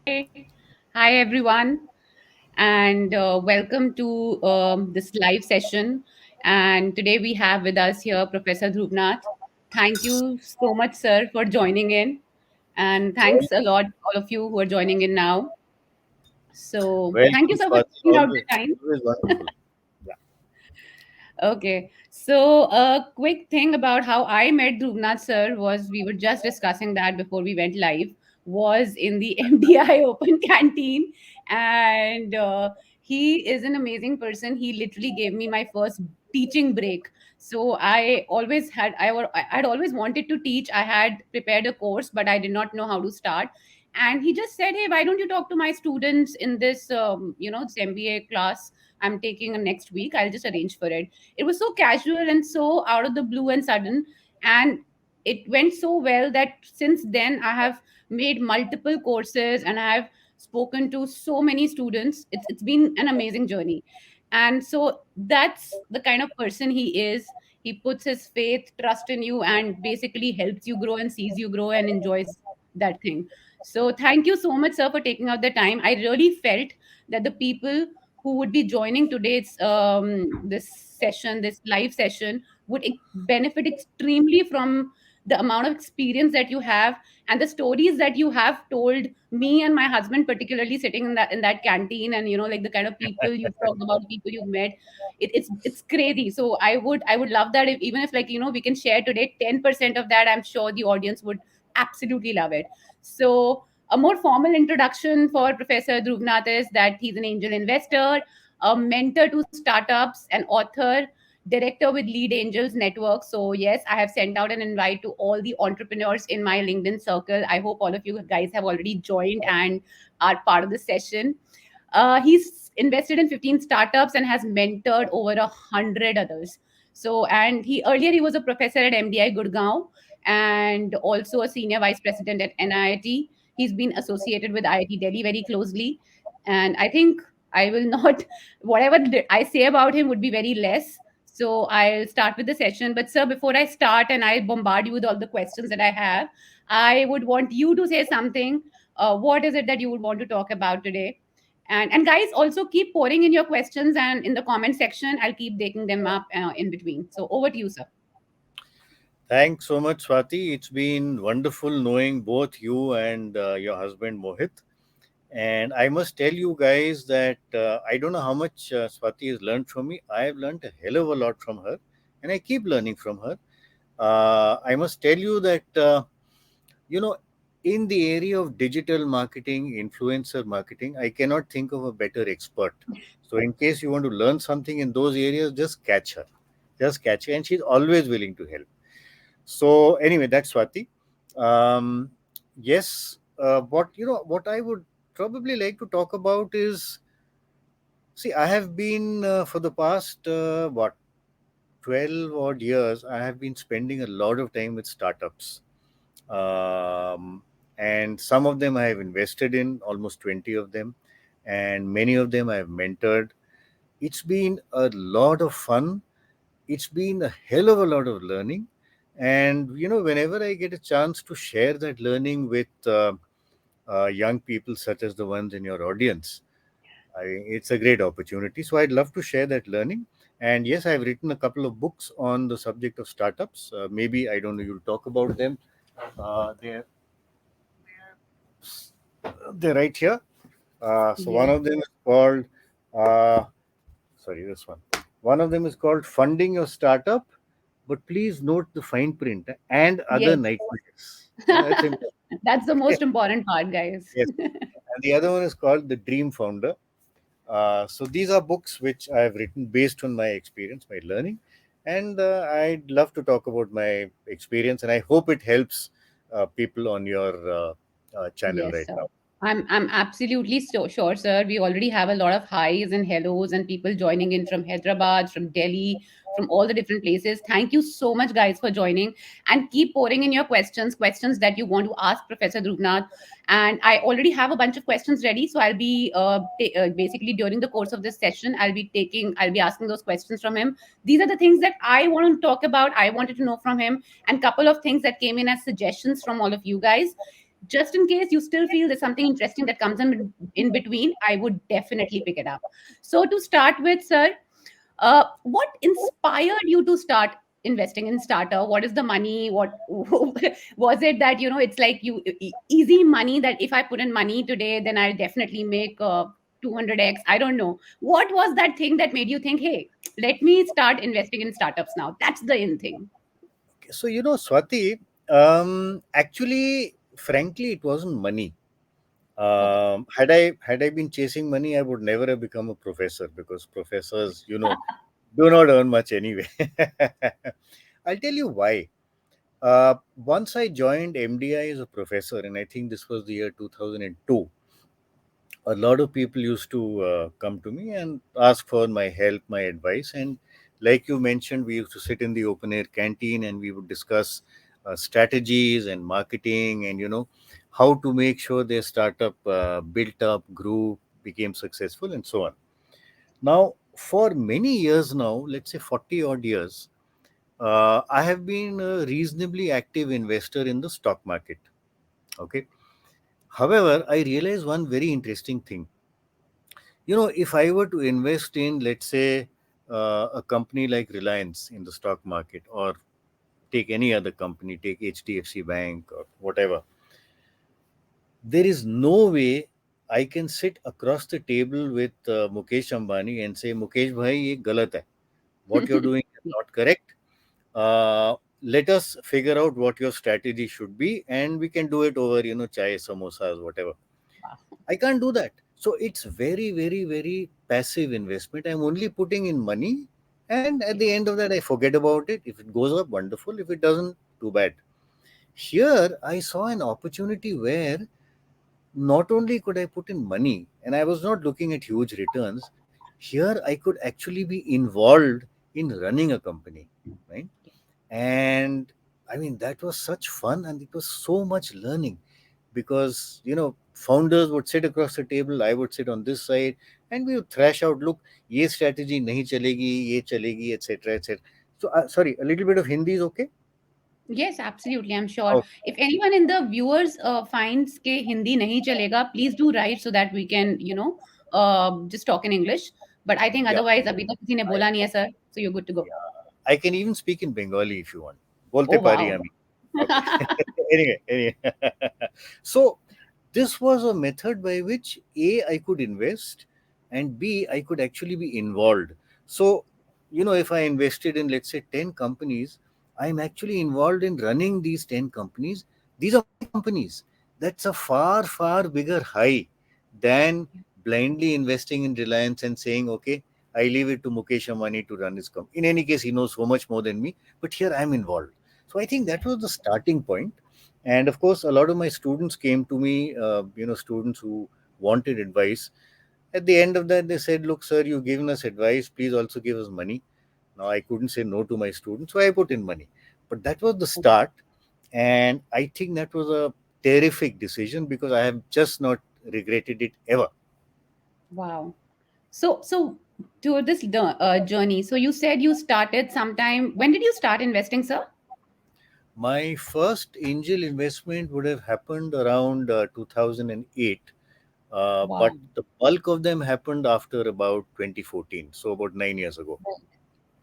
Hi everyone, and welcome to this live session. And today we have with us here Professor Dhruv Nath. Thank you so much, sir, for joining in, and thanks a lot, all of you who are joining in now. So, thank you, Welcome, sir, for Swati. taking out Always, the time. always wonderful. Yeah. Okay, so a quick thing about how I met Dhruv sir was we were just discussing that before we went live. Was in the MDI Open Canteen, and he is an amazing person. He literally gave me my first teaching break. So I had always wanted to teach. I had prepared a course, but I did not know how to start. And he just said, "Hey, why don't you talk to my students in this, this MBA class I'm taking next week? I'll just arrange for it." It was so casual and so out of the blue and sudden, and it went so well that since then I have made multiple courses and I have spoken to so many students. It's been an amazing journey. And so that's the kind of person he is. He puts his faith, trust in you, and basically helps you grow and sees you grow and enjoys that thing. So thank you so much, sir, for taking out the time. I really felt that the people who would be joining today's this session, this live session, would benefit extremely from the amount of experience that you have and the stories that you have told me and my husband, particularly sitting in that canteen, and like the kind of people you've talked about, the people you've met. It's crazy. So I would love that if, even if, like, we can share today 10% of that. I'm sure the audience would absolutely love it. So a more formal introduction for Professor Dhruv Nath is that he's an angel investor, a mentor to startups, an author, director with Lead Angels Network. So, yes, I have sent out an invite to all the entrepreneurs in my LinkedIn circle. I hope all of you guys have already joined and are part of the session. He's invested in 15 startups and has mentored over 100 others. So, and he was a professor at MDI Gurgaon and also a senior vice president at NIIT. He's been associated with IIT Delhi very closely. And I think I will not, whatever I say about him would be very less. So I'll start with the session. But, sir, before I start and I bombard you with all the questions that I have, I would want you to say something. What is it that you would want to talk about today? And guys, also keep pouring in your questions and in the comment section. I'll keep taking them up in between. So over to you, sir. Thanks so much, Swati. It's been wonderful knowing both you and your husband, Mohit. And I must tell you guys that I don't know how much Swati has learned from me. I have learned a hell of a lot from her, and I keep learning from her. I must tell you that, you know, in the area of digital marketing, influencer marketing, I cannot think of a better expert. So, in case you want to learn something in those areas, just catch her. Just catch her. And she's always willing to help. So, anyway, that's Swati. Um, yes, what I would probably like to talk about is, see, I have been for the past, 12 odd years, I have been spending a lot of time with startups. Um, and some of them I have invested in, almost 20 of them, and many of them I have mentored. It's been a lot of fun. It's been a hell of a lot of learning. And, whenever I get a chance to share that learning with young people, such as the ones in your audience, it's a great opportunity. So I'd love to share that learning. And yes, I've written a couple of books on the subject of startups. Maybe, I don't know, you'll talk about them. They're right here. So one Yes. of them is called, uh, sorry, this one. One of them is called Funding Your Startup, but please note the fine print and other Yes. nightmares. That's important. That's the most important part, guys. Yes. And the other one is called The Dream Founder. So these are books which I have written based on my experience, my learning, and I'd love to talk about my experience, and I hope it helps people on your channel Yes, right sir. now. I'm absolutely so sure, sir. We already have a lot of highs and hellos and people joining in from Hyderabad, from Delhi, from all the different places. Thank you so much, guys, for joining, and keep pouring in your questions that you want to ask Professor Drupnath. And I already have a bunch of questions ready, so I'll be basically during the course of this session, I'll be asking those questions from him. These are the things that I want to talk about. I wanted to know from him, and couple of things that came in as suggestions from all of you guys. just in case you still feel there's something interesting that comes in between, I would definitely pick it up. So to start with, sir, what inspired you to start investing in startup? What is the money? What was it that, it's like easy money that if I put in money today, then I'll definitely make 200x? I don't know. What was that thing that made you think, hey, let me start investing in startups now? That's the in thing. So, Swati, actually, frankly, it wasn't money. Okay. Had I been chasing money, I would never have become a professor, because professors, do not earn much anyway. I'll tell you why. Once I joined MDI as a professor, and I think this was the year 2002, a lot of people used to come to me and ask for my help, my advice. And like you mentioned, we used to sit in the open air canteen and we would discuss strategies and marketing, and how to make sure their startup built up, grew, became successful, and so on. Now, for many years now, let's say 40 odd years, I have been a reasonably active investor in the stock market. Okay. However, I realized one very interesting thing. If I were to invest in, let's say, a company like Reliance in the stock market, or take any other company, take HDFC Bank or whatever, there is no way I can sit across the table with Mukesh Ambani and say, Mukesh bhai, ye galat hai. What you're doing is not correct. Let us figure out what your strategy should be, and we can do it over, chai, samosas, whatever. Wow. I can't do that. So it's very, very, very passive investment. I'm only putting in money, and at the end of that, I forget about it. If it goes up, wonderful. If it doesn't, too bad. Here, I saw an opportunity where not only could I put in money, and I was not looking at huge returns, here I could actually be involved in running a company, right? And I mean, that was such fun, and it was so much learning, because founders would sit across the table, I would sit on this side, and we would thrash out, look, ye strategy nahi chalegi, ye chalegi, etc., etc. So sorry, a little bit of Hindi is okay. Yes, absolutely. I'm sure. Okay. If anyone in the viewers finds ke Hindi nahi chalega, please do write so that we can, just talk in English. But I think Yeah. otherwise, abhi tak kisi ne I, bola nahi hai, sir. So you're good to go. yeah, I can even speak in Bengali if you want. Bolte Oh, pari wow. ami. Okay. Anyway. So this was a method by which A, I could invest, and B, I could actually be involved. So, if I invested in, let's say, 10 companies, I'm actually involved in running these 10 companies. These are my companies. That's a far, far bigger high than blindly investing in Reliance and saying, okay, I leave it to Mukesh Ambani to run his company. In any case, he knows so much more than me, but here I'm involved. So I think that was the starting point. And of course, a lot of my students came to me, students who wanted advice. At the end of that, they said, look, sir, you've given us advice, please also give us money. Now I couldn't say no to my students, so I put in money. But that was the start, and I think that was a terrific decision, because I have just not regretted it ever. Wow. So to this journey, so you said you started sometime. When did you start investing, sir? My first angel investment would have happened around 2008, but Wow. the bulk of them happened after about 2014, so about 9 years ago.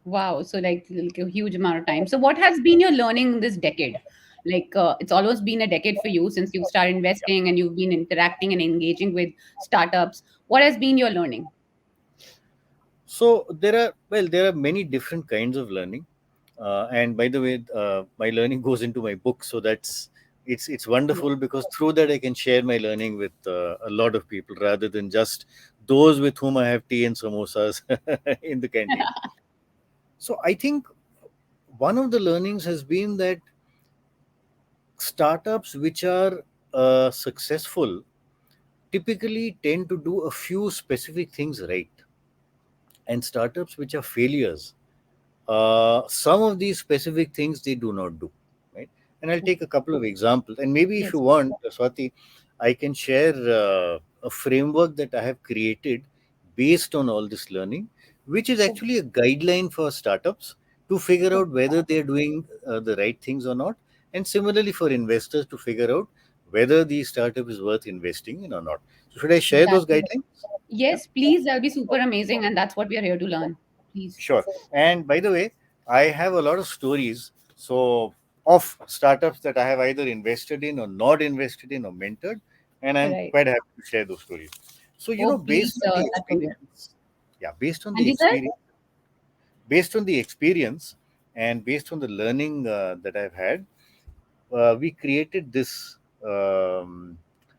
Wow. So like a huge amount of time. So what has been your learning in this decade? Like it's almost been a decade for you since you've started investing and you've been interacting and engaging with startups. What has been your learning? So there are many different kinds of learning, and by the way, my learning goes into my book, so it's Yeah. wonderful, because through that I can share my learning with a lot of people, rather than just those with whom I have tea and samosas in the canteen. So I think one of the learnings has been that startups which are successful typically tend to do a few specific things right, and startups which are failures, some of these specific things they do not do, right? And I'll take a couple of examples, and maybe if you Yes. want, Swati, I can share a framework that I have created based on all this learning, which is Oh, actually a guideline for startups to figure out whether they're doing the right things or not, and similarly for investors to figure out whether the startup is worth investing in or not. So should I share That those guidelines? Yeah. yes, please, that'll be super amazing, and that's what we are here to learn. Please. Sure. And by the way, I have a lot of stories. So of startups that I have either invested in or not invested in or mentored, and I'm Right. quite happy to share those stories. So Oh, please, based on the that's so good. experience, yeah, And sir? based on the experience, and based on the learning that I've had, we created this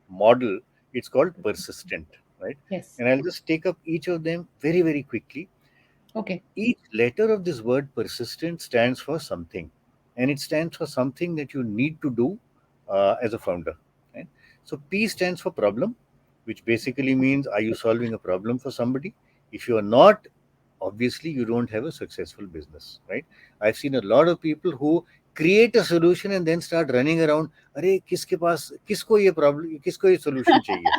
model. It's called persistent, right? Yes. And I'll just take up each of them very, very quickly. Okay. Each letter of this word persistent stands for something, and it stands for something that you need to do as a founder, right? So P stands for problem, which basically means, are you solving a problem for somebody? If you are not, obviously you don't have a successful business, right? I've seen a lot of people who create a solution and then start running around, अरे किसके पास किसको ये problem किसको ये solution चाहिए.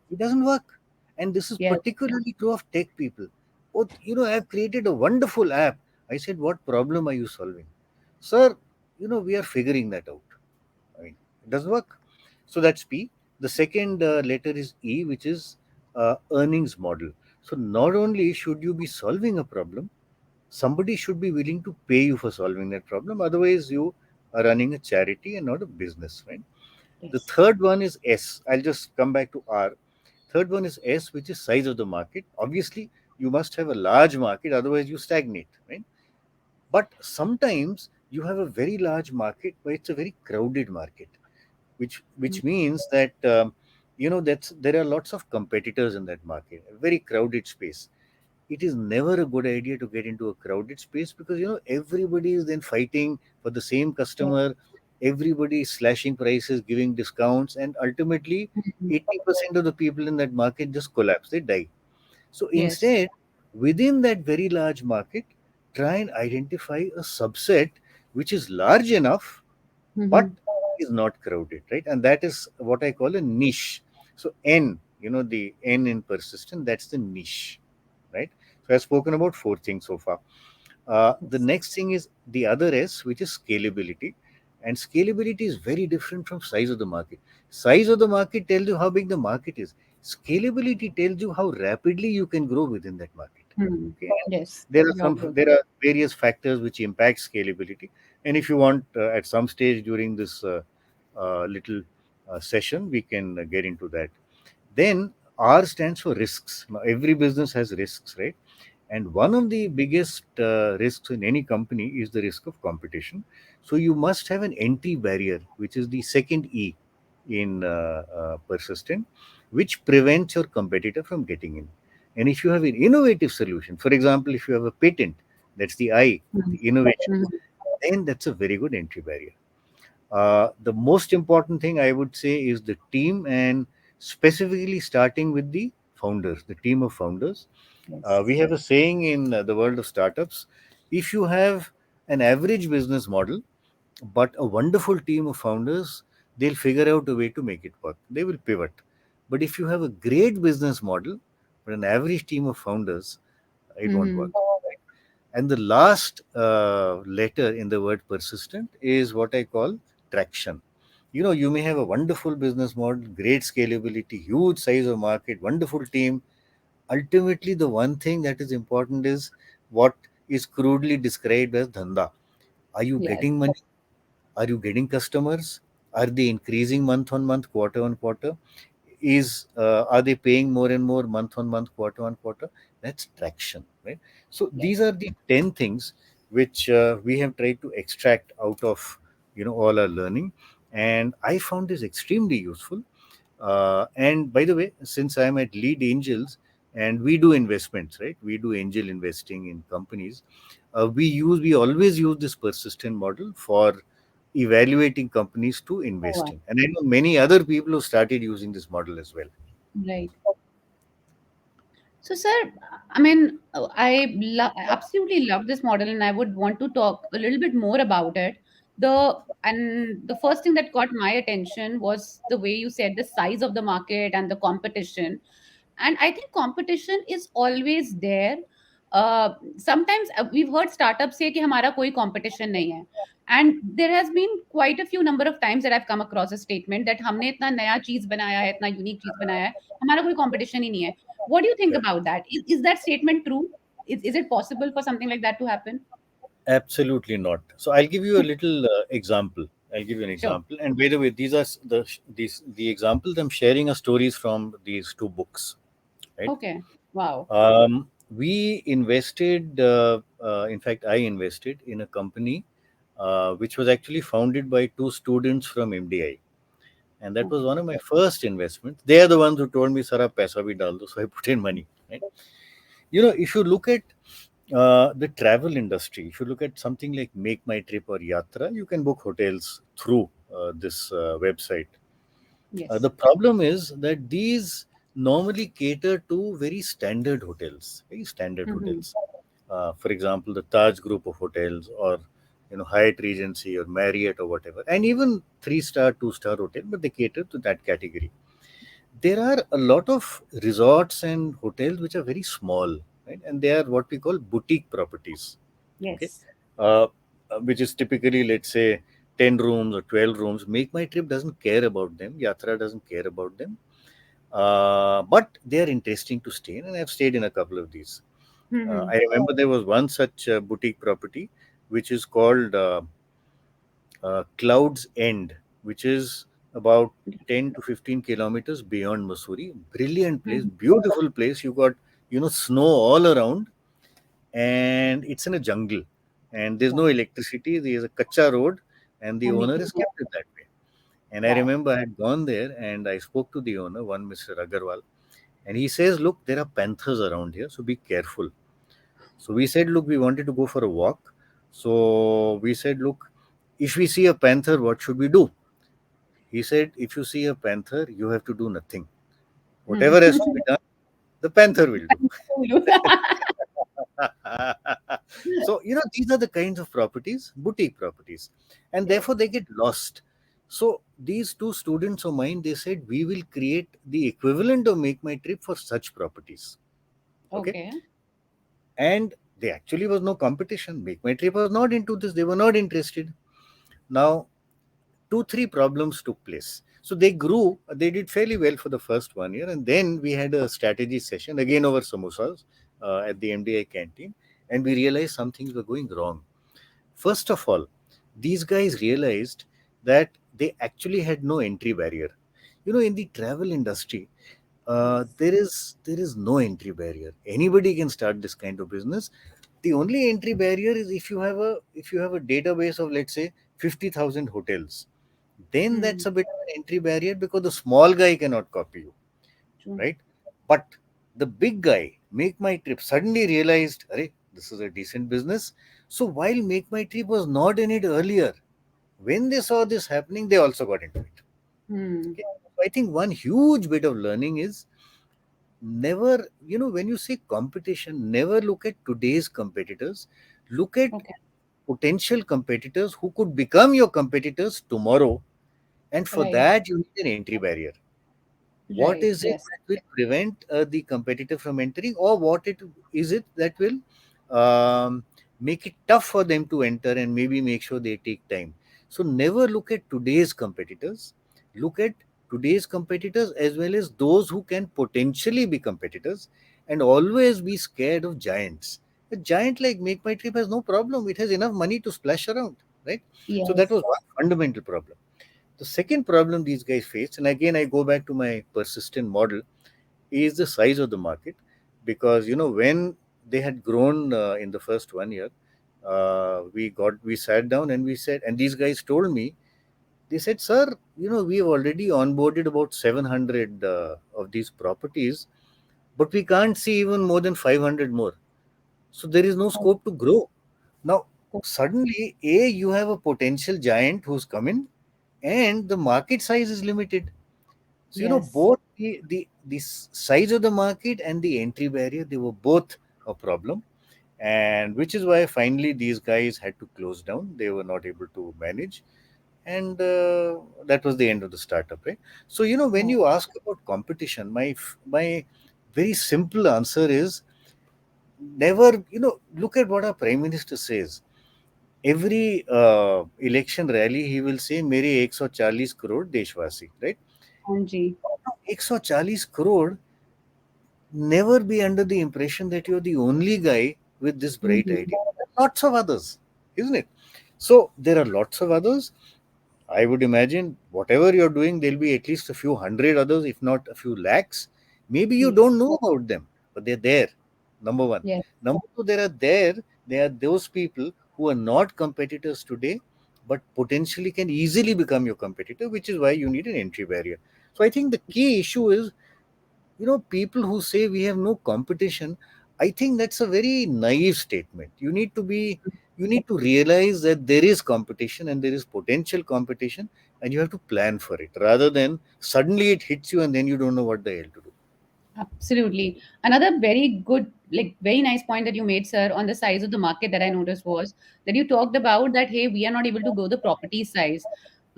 It doesn't work. And this is Yes. particularly true of tech people. Oh, I've created a wonderful app. I said, what problem are you solving? Sir, we are figuring that out. I mean, it doesn't work. So that's P. The second letter is E, which is earnings model. So not only should you be solving a problem, somebody should be willing to pay you for solving that problem. Otherwise, you are running a charity and not a business, right? The Yes. third one is S. I'll just come back to R. Third one is S, which is size of the market. Obviously, you must have a large market, otherwise you stagnate, right? But sometimes you have a very large market, but it's a very crowded market, which means that that's there are lots of competitors in that market, a very crowded space. It is never a good idea to get into a crowded space because everybody is then fighting for the same Yes. customer. Everybody is slashing prices, giving discounts, and ultimately Mhm. 80% of the people in that market just collapse, they die. So Yes. instead, within that very large market, try and identify a subset which is large enough but Mm-hmm. is not crowded, right? And that is what I call a niche. So N, the N in persistent, that's the niche, right? So I've spoken about four things so far. The Yes. next thing is the other S, which is scalability. And scalability is very different from size of the market. Size of the market tells you how big the market is. Scalability tells you how rapidly you can grow within that market. Hmm. Okay. Yes. There are You're true. various factors which impact scalability. And if you want, at some stage during this little session, we can get into that. Then R stands for risks. Now, every business has risks, right? And one of the biggest risks in any company is the risk of competition. So you must have an entry barrier, which is the second E in persistent, which prevents your competitor from getting in. And if you have an innovative solution, for example, if you have a patent, that's the I, the innovation, Mm-hmm. then that's a very good entry barrier. The most important thing I would say is the team, and specifically starting with the founders, the team of founders. Yes. We have a saying in the world of startups: if you have an average business model but a wonderful team of founders, they'll figure out a way to make it work. They will pivot. But if you have a great business model but an average team of founders, it won't work. Mm-hmm. And the last letter in the word persistent is what I call traction. You may have a wonderful business model, great scalability, huge size of market, wonderful team. Ultimately, the one thing that is important is what is crudely described as dhanda. Are you Yes. getting money? Are you getting customers? Are they increasing month on month, quarter on quarter? Are they paying more and more month on month, quarter on quarter? That's traction, right? So these Yes. are the 10 things which we have tried to extract out of all our learning, and I found this extremely useful. And by the way, since I'm at Lead Angels and we do investments, right? We do angel investing in companies. We always use this persistent model for evaluating companies to Oh, invest wow. in. And I know many other people who started using this model as well. Right. So, sir, I mean, I absolutely love this model, and I would want to talk a little bit more about it. The first thing that caught my attention was the way you said the size of the market and the competition. And I think competition is always there. Sometimes we've heard startups say कि हमारा कोई competition नहीं है. And there has been quite a few number of times that I've come across a statement that हमने इतना नया चीज बनाया है, इतना यूनिक चीज बनाया है, हमारा कोई competition ही नहीं है. What do you think Correct. about that? Is that statement true? Is it possible for something like that to happen? Absolutely not. So I'll give you a little example. I'll give you an Sure. example. And by the way, these are the examples I'm sharing are stories from these two books, right? Okay. Wow. We invested. In fact, I invested in a company which was actually founded by two students from MDI, and that was Okay. one of my first investments. They are the ones who told me, "Sara, paisa bhi dal do," so I put in money. Right? If you look at the travel industry, if you look at something like Make My Trip or Yatra, you can book hotels through this website. The Yes. problem is that these normally cater to very standard hotels, very standard Mm-hmm. hotels. For example, the Taj group of hotels, or Hyatt Regency or Marriott or whatever, and even 3-star, 2-star hotel, but they cater to that category. There are a lot of resorts and hotels which are very small, right? And they are what we call boutique properties. Okay, Yes. uh, which is typically, let's say, 10 rooms or 12 rooms. Make My Trip doesn't care about them. Yatra doesn't care about them. But they are interesting to stay in, and I've stayed in a couple of these. Mm-hmm. I remember there was one such boutique property which is called Cloud's End, which is about 10 to 15 kilometers beyond Missouri. Brilliant place, Mm-hmm. beautiful place. You got, snow all around, and it's in a jungle, and there's no Wow. electricity. There's a kacha road, and the owner Amazing. has kept it that way. And I Wow. remember I had gone there and I spoke to the owner, one Mr. Agarwal, and he says, "Look, there are panthers around here, so be careful." So we said, "Look, we wanted to go for a walk." So we said, "Look, if we see a panther, what should we do?" He said, "If you see a panther, you have to do nothing. Whatever has to be done, the panther will do." So, these are the kinds of properties, boutique properties, and therefore Yes. they get lost. So, these two students of mine, they said, "We will create the equivalent of Make My Trip for such properties." Okay. Okay. And there actually was no competition. Make My Trip was not into this, they were not interested. Now, 2 3 problems took place. So they grew, they did fairly well for the first 1 year, and then we had a strategy session again over samosas at the MDI canteen, and we realized some things were going wrong. First of all, these guys realized that they actually had no entry barrier. In the travel industry, Yes. there is no entry barrier. Anybody can start this kind of business. The only entry barrier is if you have a database of, let's say, 50,000 hotels, then Hmm. that's a bit of an entry barrier because the small guy cannot copy you, True. right? But the big guy, Make My Trip, suddenly realized, "Arey, this is a decent business." So while Make My Trip was not in it earlier, when they saw this happening, they also got into it. Hmm. Okay? So I think one huge bit of learning is never, when you say competition, never look at today's competitors. Look at Okay. potential competitors who could become your competitors tomorrow. And for Right. that, you need an entry barrier. What Right. is it Yes. that will prevent the competitor from entering, or what it is it that will make it tough for them to enter and maybe make sure they take time? So never look at today's competitors. Look at today's competitors as well as those who can potentially be competitors, and always be scared of giants. A giant like Make My Trip has no problem. It has enough money to splash around, right? So that Yes. was one fundamental problem. The second problem these guys faced, and again I go back to my persistent model, is the size of the market. Because when they had grown in the first 1 year, we sat down and we said, and these guys told me, they said, "Sir, we have already onboarded about 700 of these properties, but we can't see even more than 500 more. So there is no Oh, scope to grow." Now, oh, suddenly, you have a potential giant who's coming, and the market size is limited. So, yes. both the size of the market and the entry barrier, they were both a problem. And which is why finally these guys had to close down. They were not able to manage. And that was the end of the startup, right? So, when Wow. you ask about competition, my very simple answer is never, look at what our prime minister says. every election rally he will say मेरे 140 crore देशवासी, right? हाँ जी. 140 crore, never be under the impression that you're the only guy with this bright Mhm. idea. There are lots of others, isn't it? So there are lots of others. I would imagine whatever you're doing, there'll be at least a few hundred others, if not a few lakhs. Maybe you Yes. don't know about them, but they're there. Number one. Yes. Number two, there are those people who are not competitors today, but potentially can easily become your competitor, which is why you need an entry barrier. So I think the key issue is, people who say we have no competition, I think that's a very naive statement. You need to realize that there is competition and there is potential competition, and you have to plan for it rather than suddenly it hits you and then you don't know what the hell to do. Absolutely. Another very good, like very nice point that you made, sir, on the size of the market that I noticed was that you talked about that, hey, we are not able to go the property size.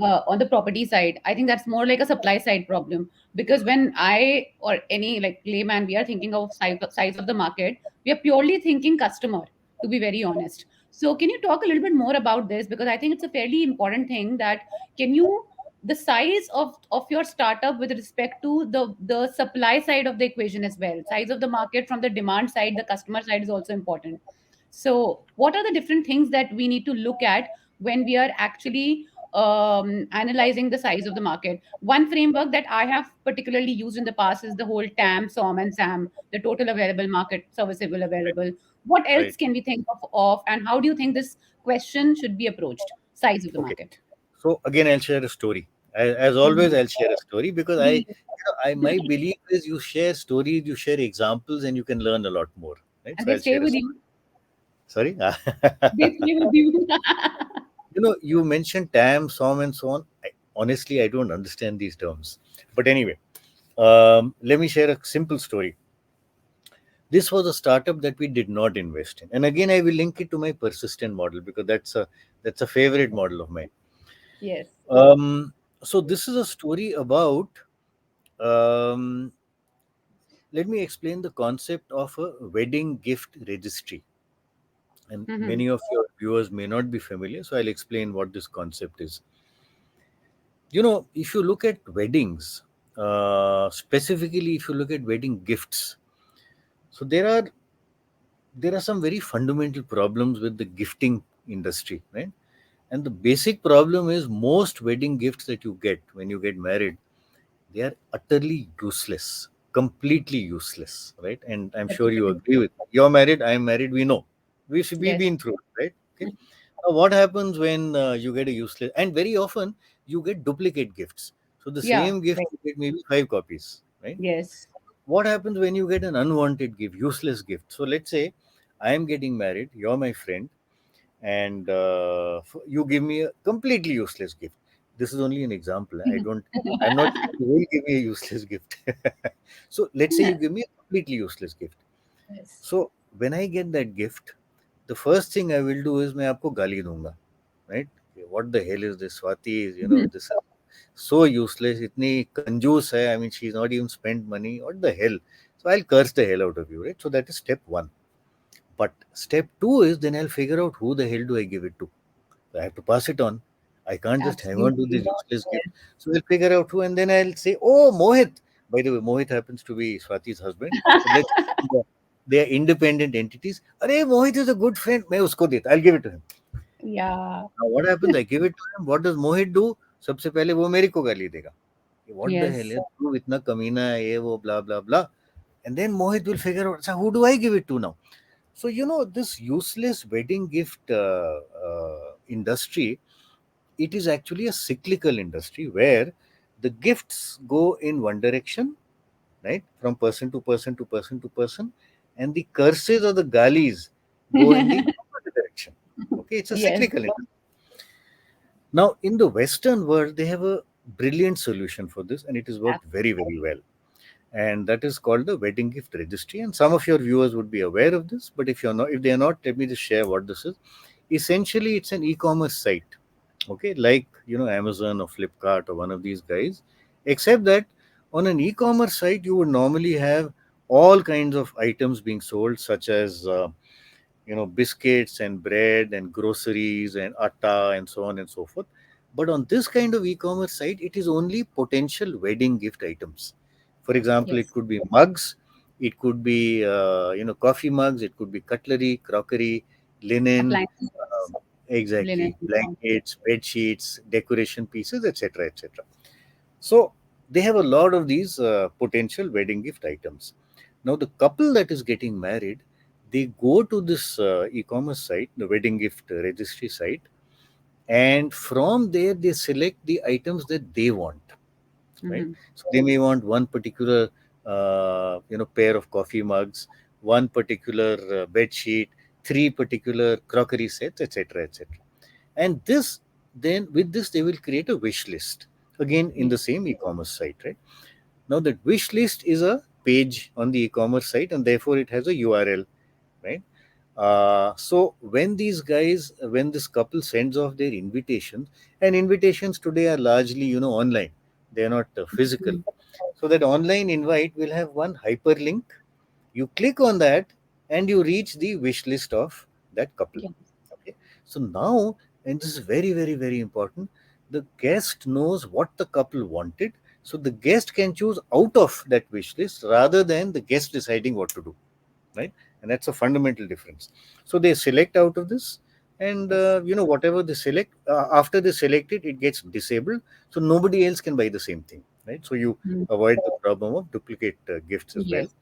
On the property side, I think that's more like a supply side problem, because when I or any like layman, we are thinking of size of the market, we are purely thinking customer, to be very honest. So can you talk a little bit more about this? Because I think it's a fairly important thing that can you the size of your startup with respect to the supply side of the equation as well, size of the market from the demand side, the customer side is also important. So what are the different things that we need to look at when we are actually analyzing the size of the market? One framework that I have particularly used in the past is the whole TAM, SOM, and SAM, the total available market, serviceable available. What else Right. can we think of and how do you think this question should be approached, size of the Okay. market? So again, I'll share a story. As always, Mhm. I'll share a story because Please. my belief is you share stories, you share examples, and you can learn a lot more. Right. And So they I'll stay share a with story. you. Sorry. They stay with you. You mentioned TAM, SOM, and so on. Honestly, I don't understand these terms. But anyway, let me share a simple story. This was a startup that we did not invest in, and again, I will link it to my persistent model because that's a favorite model of mine. Yes. So this is a story about. Um, Let me explain the concept of a wedding gift registry, and Mhm. many of your viewers may not be familiar, so I'll explain what this concept is. If you look at weddings, specifically if you look at wedding gifts, so there are some very fundamental problems with the gifting industry, right? And the basic problem is most wedding gifts that you get when you get married, they are utterly useless, completely useless, right? And I'm That's a sure you pretty agree with me. You're married, I'm married, we know. We've yes. been through it, right? Okay. Now, what happens when you get a useless, and very often you get duplicate gifts. So the Yeah. same gift, Right. you get maybe five copies, right? Yes. What happens when you get an unwanted gift, useless gift? So let's say I am getting married, you're my friend, and you give me a completely useless gift. This is only an example. I'm not saying you will give me a useless gift. So let's say you give me a completely useless gift. Yes. So when I get that gift, the first thing I will do is मैं आपको गाली दूंगा, right? What the hell is this? Swati is, this is so useless. इतनी कंजूस है. I mean, she's not even spent money. What the hell? So I'll curse the hell out of you, right? So that is step one. But step two is then I'll figure out who the hell do I give it to. I have to pass it on. I can't just hang on to this Absolutely. useless gift. Yes. So we'll figure out who, and then I'll say, "Oh, Mohit." By the way, Mohit happens to be Swati's husband. But let's they are independent entities. Arey, Mohit is a good friend. मैं उसको देता. I'll give it to him. Yeah. Now what happens? I give it to him. What does Mohit do? सबसे पहले वो मेरे को गाली देगा. What the hell Yes. है? तू इतना कमीना है ये वो blah blah blah. And then Mohit will figure out. So who do I give it to now? So this useless wedding gift industry, it is actually a cyclical industry where the gifts go in one direction, right, from person to person to person to person, and the curses or the galis go in the opposite direction. Okay, it's a Yes. cyclical industry. Now, in the Western world, they have a brilliant solution for this, and it has worked very, very well. And that is called the wedding gift registry. And some of your viewers would be aware of this, but if they are not, let me just share what this is. Essentially, it's an e-commerce site, okay, like Amazon or Flipkart or one of these guys, except that on an e-commerce site you would normally have all kinds of items being sold, such as biscuits and bread and groceries and atta and so on and so forth. But on this kind of e-commerce site, it is only potential wedding gift items. For example, it Yes. could be mugs, it could be coffee mugs, it could be cutlery, crockery, linen, Appliances, linen. exactly, blankets, bed sheets, decoration pieces, etc., etc. So they have a lot of these potential wedding gift items. Now, the couple that is getting married, they go to this e-commerce site, the wedding gift registry site, and from there they select the items that they want. Right? Mm-hmm. So they may want one particular, pair of coffee mugs, one particular bed sheet, three particular crockery sets, etc., etc. And this, then with this, they will create a wish list again in Yes. the same e-commerce site, right? Now that wish list is a page on the e-commerce site, and therefore it has a URL, right? So when this couple sends off their invitations, and invitations today are largely, online, they are not physical. Mhm. So that online invite will have one hyperlink. You click on that, and you reach the wish list of that couple. Yes. Okay. So now, and this is very, very, very important, the guest knows what the couple wanted. So the guest can choose out of that wish list rather than the guest deciding what to do, right? And that's a fundamental difference. So they select out of this, and Yes. whatever they select, after they select it, it gets disabled, so nobody else can buy the same thing, right? So you Mm. avoid the problem of duplicate gifts as well. Yes.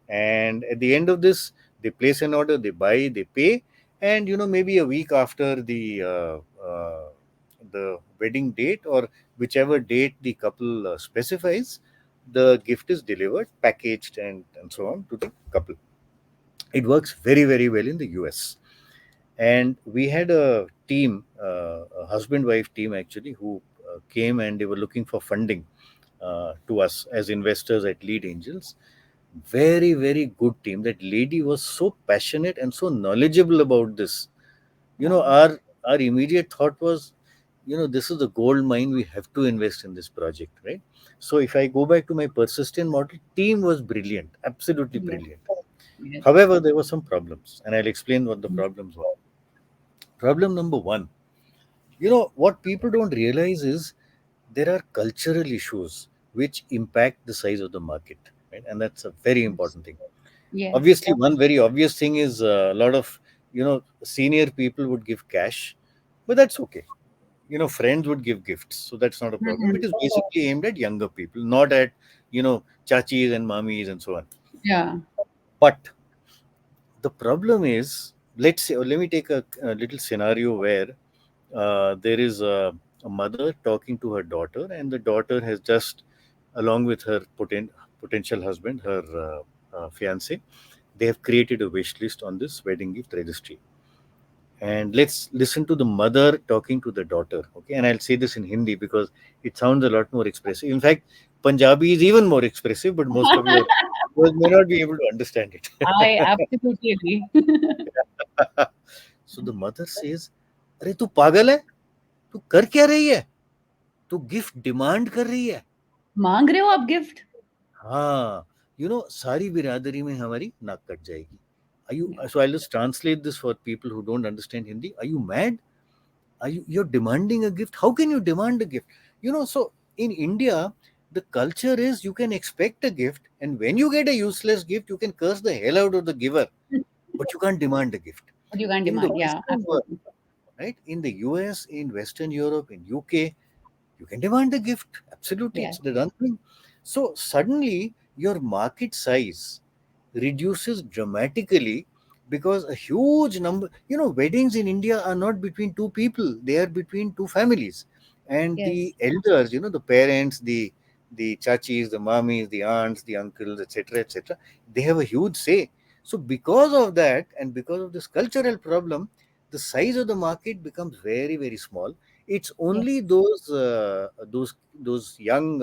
And at the end of this, they place an order, they buy, they pay, and maybe a week after the wedding date, or whichever date the couple specifies, the gift is delivered packaged and so on to the couple. It works very, very well in the US. And we had a team, a husband wife team actually, who came, and they were looking for funding to us as investors at Lead Angels. Very, very good team. That lady was so passionate and so knowledgeable about this. Wow. Our immediate thought was, this is the gold mine. We have to invest in this project, right? So if I go back to my persistent model, team was brilliant, absolutely Yes. brilliant. Yes. However, there were some problems, and I'll explain what the Mm. problems were. Problem number one, what people don't realize is there are cultural issues which impact the size of the market, right? And that's a very Yes. important thing. Yes. Obviously, one very obvious thing is a lot of senior people would give cash, but that's okay. Friends would give gifts, so that's not a problem. It Mhm. is basically aimed at younger people, not at chachis and mamis and so on. Yeah. But the problem is, let's say, or let me take a little scenario where there is a mother talking to her daughter, and the daughter has just, along with her potential husband, her fiance, they have created a wish list on this wedding gift registry. And let's listen to the mother talking to the daughter. Okay, and I'll say this in Hindi because it sounds a lot more expressive. In fact, Punjabi is even more expressive, but most of your viewers may not be able to understand I it. absolutely agree. So the mother says, अरे तू पागल है, तू कर क्या रही है, तू गिफ्ट डिमांड कर रही है. मांग रहे हो आप गिफ्ट? हाँ, सारी बिरादरी में हमारी नाक कट जाएगी. Are you? Yeah. So I'll just translate this for people who don't understand Hindi. Are you mad? You're demanding a gift? How can you demand a gift? So in India, the culture is you can expect a gift, and when you get a useless gift, you can curse the hell out of the giver, but you can't demand a gift. But you can't In the demand. Yeah, Western world, absolutely. right? In the US, in Western Europe, in UK, you can demand a gift. Absolutely, Yeah. it's the done thing. So suddenly your market size reduces dramatically because a huge number, weddings in India are not between two people, they are between two families. And the Yes. elders, the parents, the chachis, the mamis, the aunts, the uncles, etc., etc., they have a huge say. So because of that, and because of this cultural problem, the size of the market becomes very, very small. It's Yes. only those young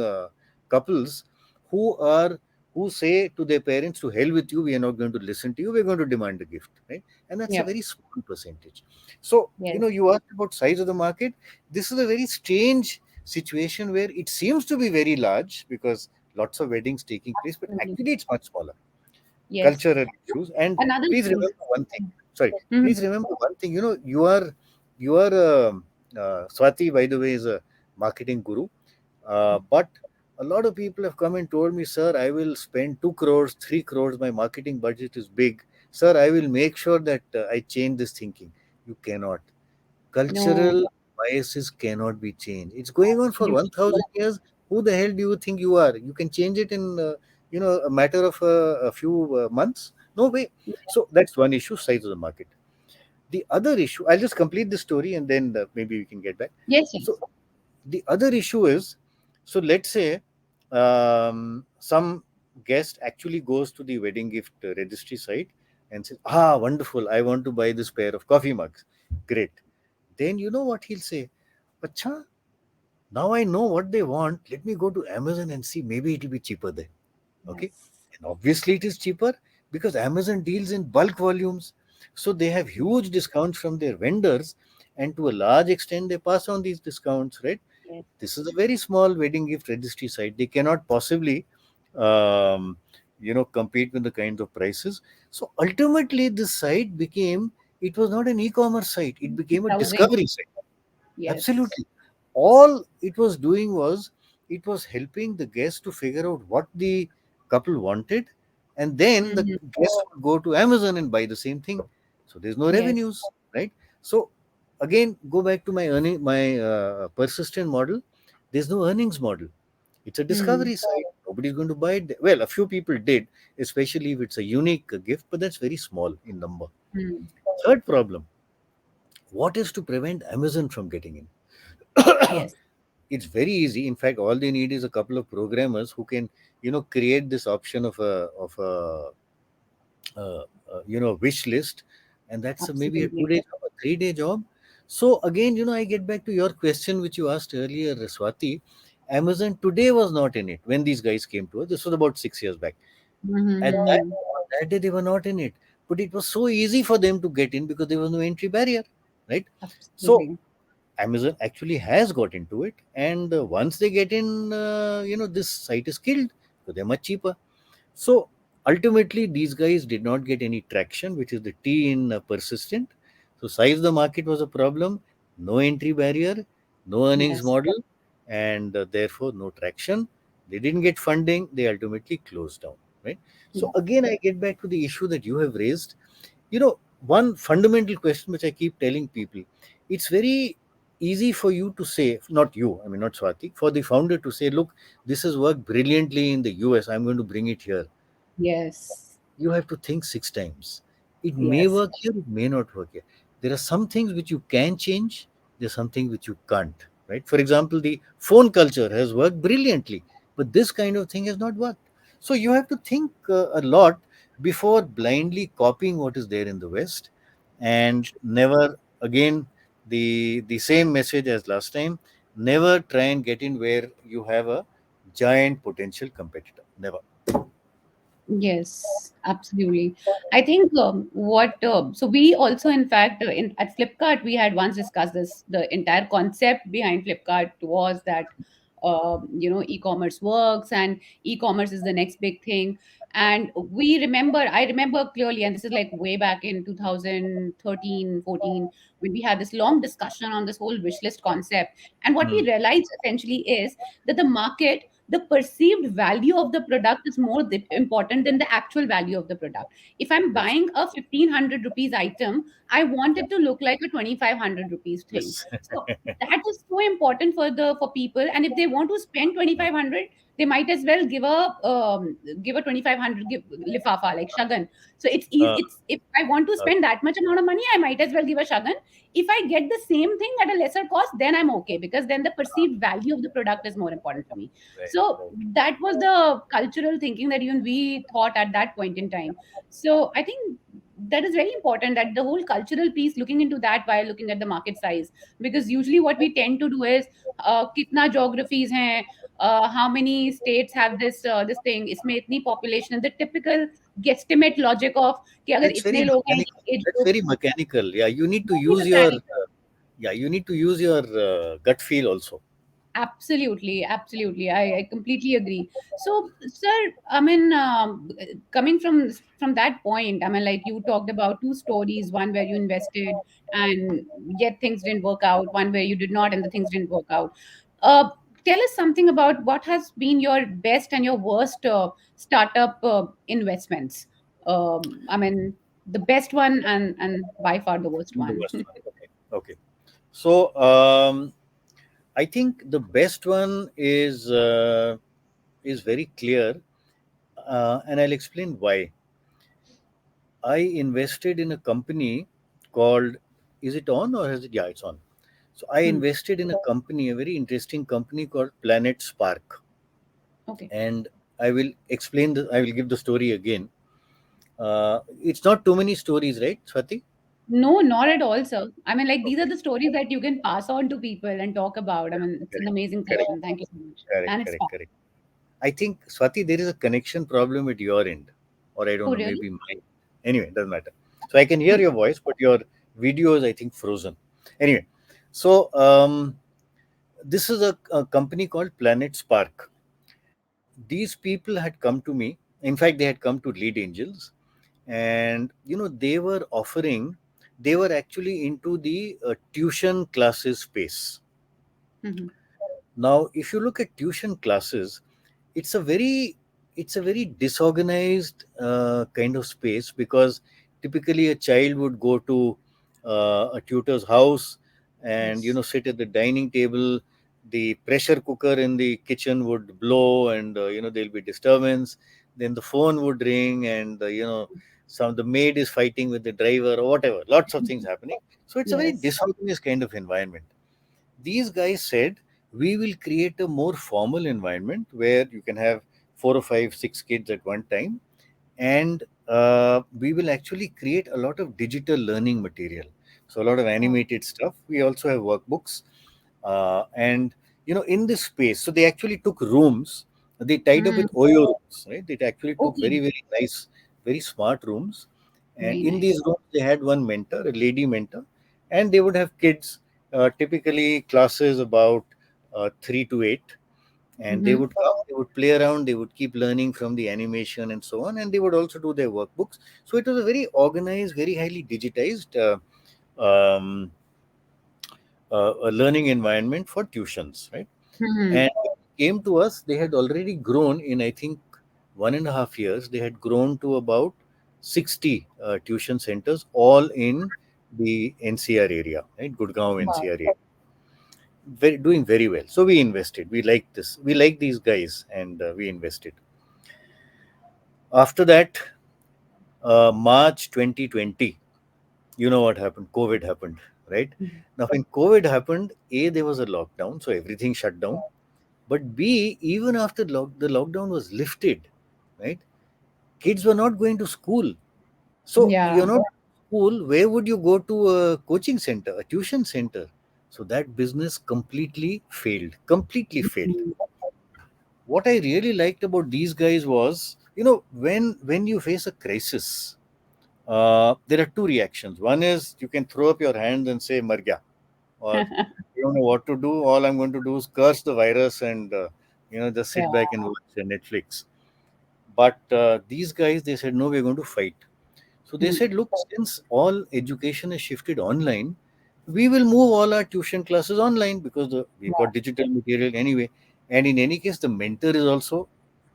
couples who are who say to their parents, to hell with you, we are not going to listen to you, we're going to demand a gift, right? And that's a Yep. very small percentage. So Yes. you asked about size of the market. This is a very strange situation where it seems to be very large because lots of weddings taking place, but Absolutely. actually it's much smaller. Yes. Cultural issues. And Another please thing. remember one thing. sorry, Mhm. please remember one thing. You are Swati, by the way, is a marketing guru. But a lot of people have come and told me, sir, I will spend 2 crores, 3 crores. My marketing budget is big. Sir, I will make sure that I change this thinking. You cannot. No, Cultural biases cannot be changed. It's going on for absolutely. 1,000 years. Who the hell do you think you are? You can change it in a matter of a few months. No way. So that's one issue, size of the market. The other issue, I'll just complete the story and then maybe we can get back. Yes, So yes. the other issue is, so let's say some guest actually goes to the wedding gift registry site and says, ah, wonderful, I want to buy this pair of coffee mugs. Great. Then you know what he'll say? Acha, now I know what they want. Let me go to Amazon and see. Maybe it'll be cheaper there. Okay. Yes. And obviously it is cheaper because Amazon deals in bulk volumes. So they have huge discounts from their vendors, and to a large extent they pass on these discounts, right? Yes. This is a very small wedding gift registry site. They cannot possibly um, compete with the kind of prices. So ultimately this site became, it was not an e-commerce site, it became a Browsing. discovery site. Yes. Absolutely. All it was doing was it was helping the guest to figure out what the couple wanted, and then the Hmm. guest would go to Amazon and buy the same thing. So there's no Yes. revenues, right? So again, go back to my persistent model. There's no earnings model. It's a Hmm. discovery site. Nobody's going to buy it. Well, a few people did, especially if it's a unique gift, but that's very small in number. Hmm. Third problem: what is to prevent Amazon from getting in? Yes. It's very easy. In fact, all they need is a couple of programmers who can create this option of a wish list, and that's maybe a Absolutely. 2 day job, a 3 day job. So again, I get back to your question which you asked earlier, Swati. Amazon today was not in it when these guys came to us. This was about 6 years back. At that Mm-hmm. on that day they were not in it, but it was so easy for them to get in because there was no entry barrier, right? So Absolutely. Amazon actually has got into it, and once they get in, this site is killed because they're much cheaper. So ultimately, these guys did not get any traction, which is the T in persistent. So size of the market was a problem, no entry barrier, no earnings Yes. model, and therefore no traction. They didn't get funding. They ultimately closed down. Right. So Yeah. again, I get back to the issue that you have raised. One fundamental question which I keep telling people: it's very easy for you to say, not you, I mean, not Swati, for the founder to say, look, this has worked brilliantly in the US, I'm going to bring it here. Yes. You have to think 6 times. It may Yes. work here, it may not work here. There are some things which you can change, there's something which you can't. Right? For example, the phone culture has worked brilliantly, but this kind of thing has not worked. So you have to think a lot before blindly copying what is there in the West, and never again the same message as last time. Never try and get in where you have a giant potential competitor. Never. Yes, absolutely. I think so we also, in fact, at Flipkart, we had once discussed this. The entire concept behind Flipkart was that, e-commerce works and e-commerce is the next big thing. And I remember clearly, and this is like way back in 2013, 14, when we had this long discussion on this whole wish list concept. And what we Hmm. realized essentially is that the perceived value of the product is more important than the actual value of the product. If I'm Yes. buying a 1500 rupees item, I want it to look like a 2500 rupees thing. Yes. So that is so important for people, and if they want to spend 2500, they might as well give a 2500 lifafa like shagan. So Uh, it's if I want to uh, spend that much amount of money, I might as well give a shagan. If I get the same thing at a lesser cost, then I'm okay, because then the perceived value of the product is more important for me. right, So right. that was the cultural thinking that even we thought at that point in time. So I think that is very important, that the whole cultural piece, looking into that while looking at the market size, because usually what we tend to do is kitna geographies hain, how many states have this thing, isme itni population, and the typical guesstimate logic of कि अगर That's very इतने लोग हैं mechanical. ये age That's group, very mechanical. Yeah, you need to very use your mechanical. gut feel also. Absolutely, absolutely. I completely agree. So, sir, I mean, coming from that point, I mean, like you talked about two stories: one where you invested and yet things didn't work out; one where you did not and the things didn't work out. Uh, Tell us something about what has been your best and your worst startup investments. I mean, the best one and by far the worst The one. worst one. Okay. Okay. So I think the best one is very clear, and I'll explain why. I invested in a company called. Is it on or has it? Yeah, it's on. So I Hmm. invested in a company, a very interesting company called Planet Spark, Okay. and I will explain. I will give the story again. It's not too many stories, right, Swati? No, not at all, sir. I mean, like, these are Okay. the stories that you can pass on to people and talk about. I mean, it's an Correct. amazing Correct. session. Thank you so much. Correct. And it's fun. Correct. Correct. I think, Swati, there is a connection problem at your end, or I don't Oh, know, really? maybe mine. Anyway, it doesn't matter. So I can hear your voice, but your video is, I think, frozen. Anyway, so this is a company called Planet Spark. These people had come to me. In fact, they had come to Lead Angels, and they were offering. They were actually into the tuition classes space. Hmm. Now, if you look at tuition classes, it's a very disorganized kind of space, because typically a child would go to a tutor's house and Yes. sit at the dining table. The pressure cooker in the kitchen would blow, and there'll be disturbance. Then the phone would ring, and some the maid is fighting with the driver or whatever. Lots of things happening. So it's a very Yes. disorganized kind of environment. These guys said, we will create a more formal environment where you can have four or five, six kids at one time, and we will actually create a lot of digital learning material. So a lot of Wow. animated stuff. We also have workbooks, and in this space. So they actually took rooms. They tied up Mm, with Oyo rooms, right? They actually took very okay. very nice, very smart rooms, and Very in nice. these rooms they had one mentor, a lady mentor, and they would have kids, typically classes about 3 to 8, and they Mm-hmm. would come, they would play around, they would keep learning from the animation and so on, and they would also do their workbooks. So it was a very organized, very highly digitized um, a learning environment for tuitions, right? Mm-hmm. And when it came to us, they had already grown in, I think, 1.5 years. They had grown to about 60 tuition centers, all in the NCR area, right? Gurgaon Wow. NCR area. Doing very well. So we invested. We like this. We like these guys, and we invested. After that, March 2020, you know what happened? COVID happened, right? Now, when COVID happened, A, there was a lockdown, so everything shut down. But B, even after the lockdown was lifted, right? Kids were not going to school. So Yeah. you're not school. Where would you go to a coaching center, a tuition center? So that business completely failed. Completely failed. Mhm. What I really liked about these guys was, when you face a crisis, there are two reactions. One is you can throw up your hands and say "Mar gaya," or you don't know what to do. All I'm going to do is curse the virus and just Yeah. sit back and watch Netflix. But these guys, they said, no, we're going to fight. So they Mhm. said, look, since all education is shifted online, we will move all our tuition classes online, because we've got digital material anyway. And in any case, the mentor is also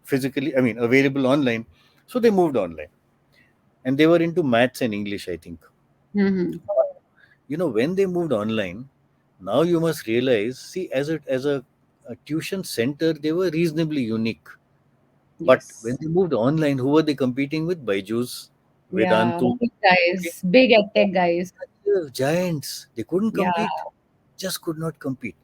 physically, I mean, available online. So they moved online. And they were into maths and English, I think. Mhm. When they moved online, now you must realize, see, as a tuition center, they were reasonably unique. But when Yes. they moved online, who were they competing with? Byju's, Yeah. Vedantu. Big Okay, guys, big tech guys. giants. They couldn't Yeah. compete, just could not compete.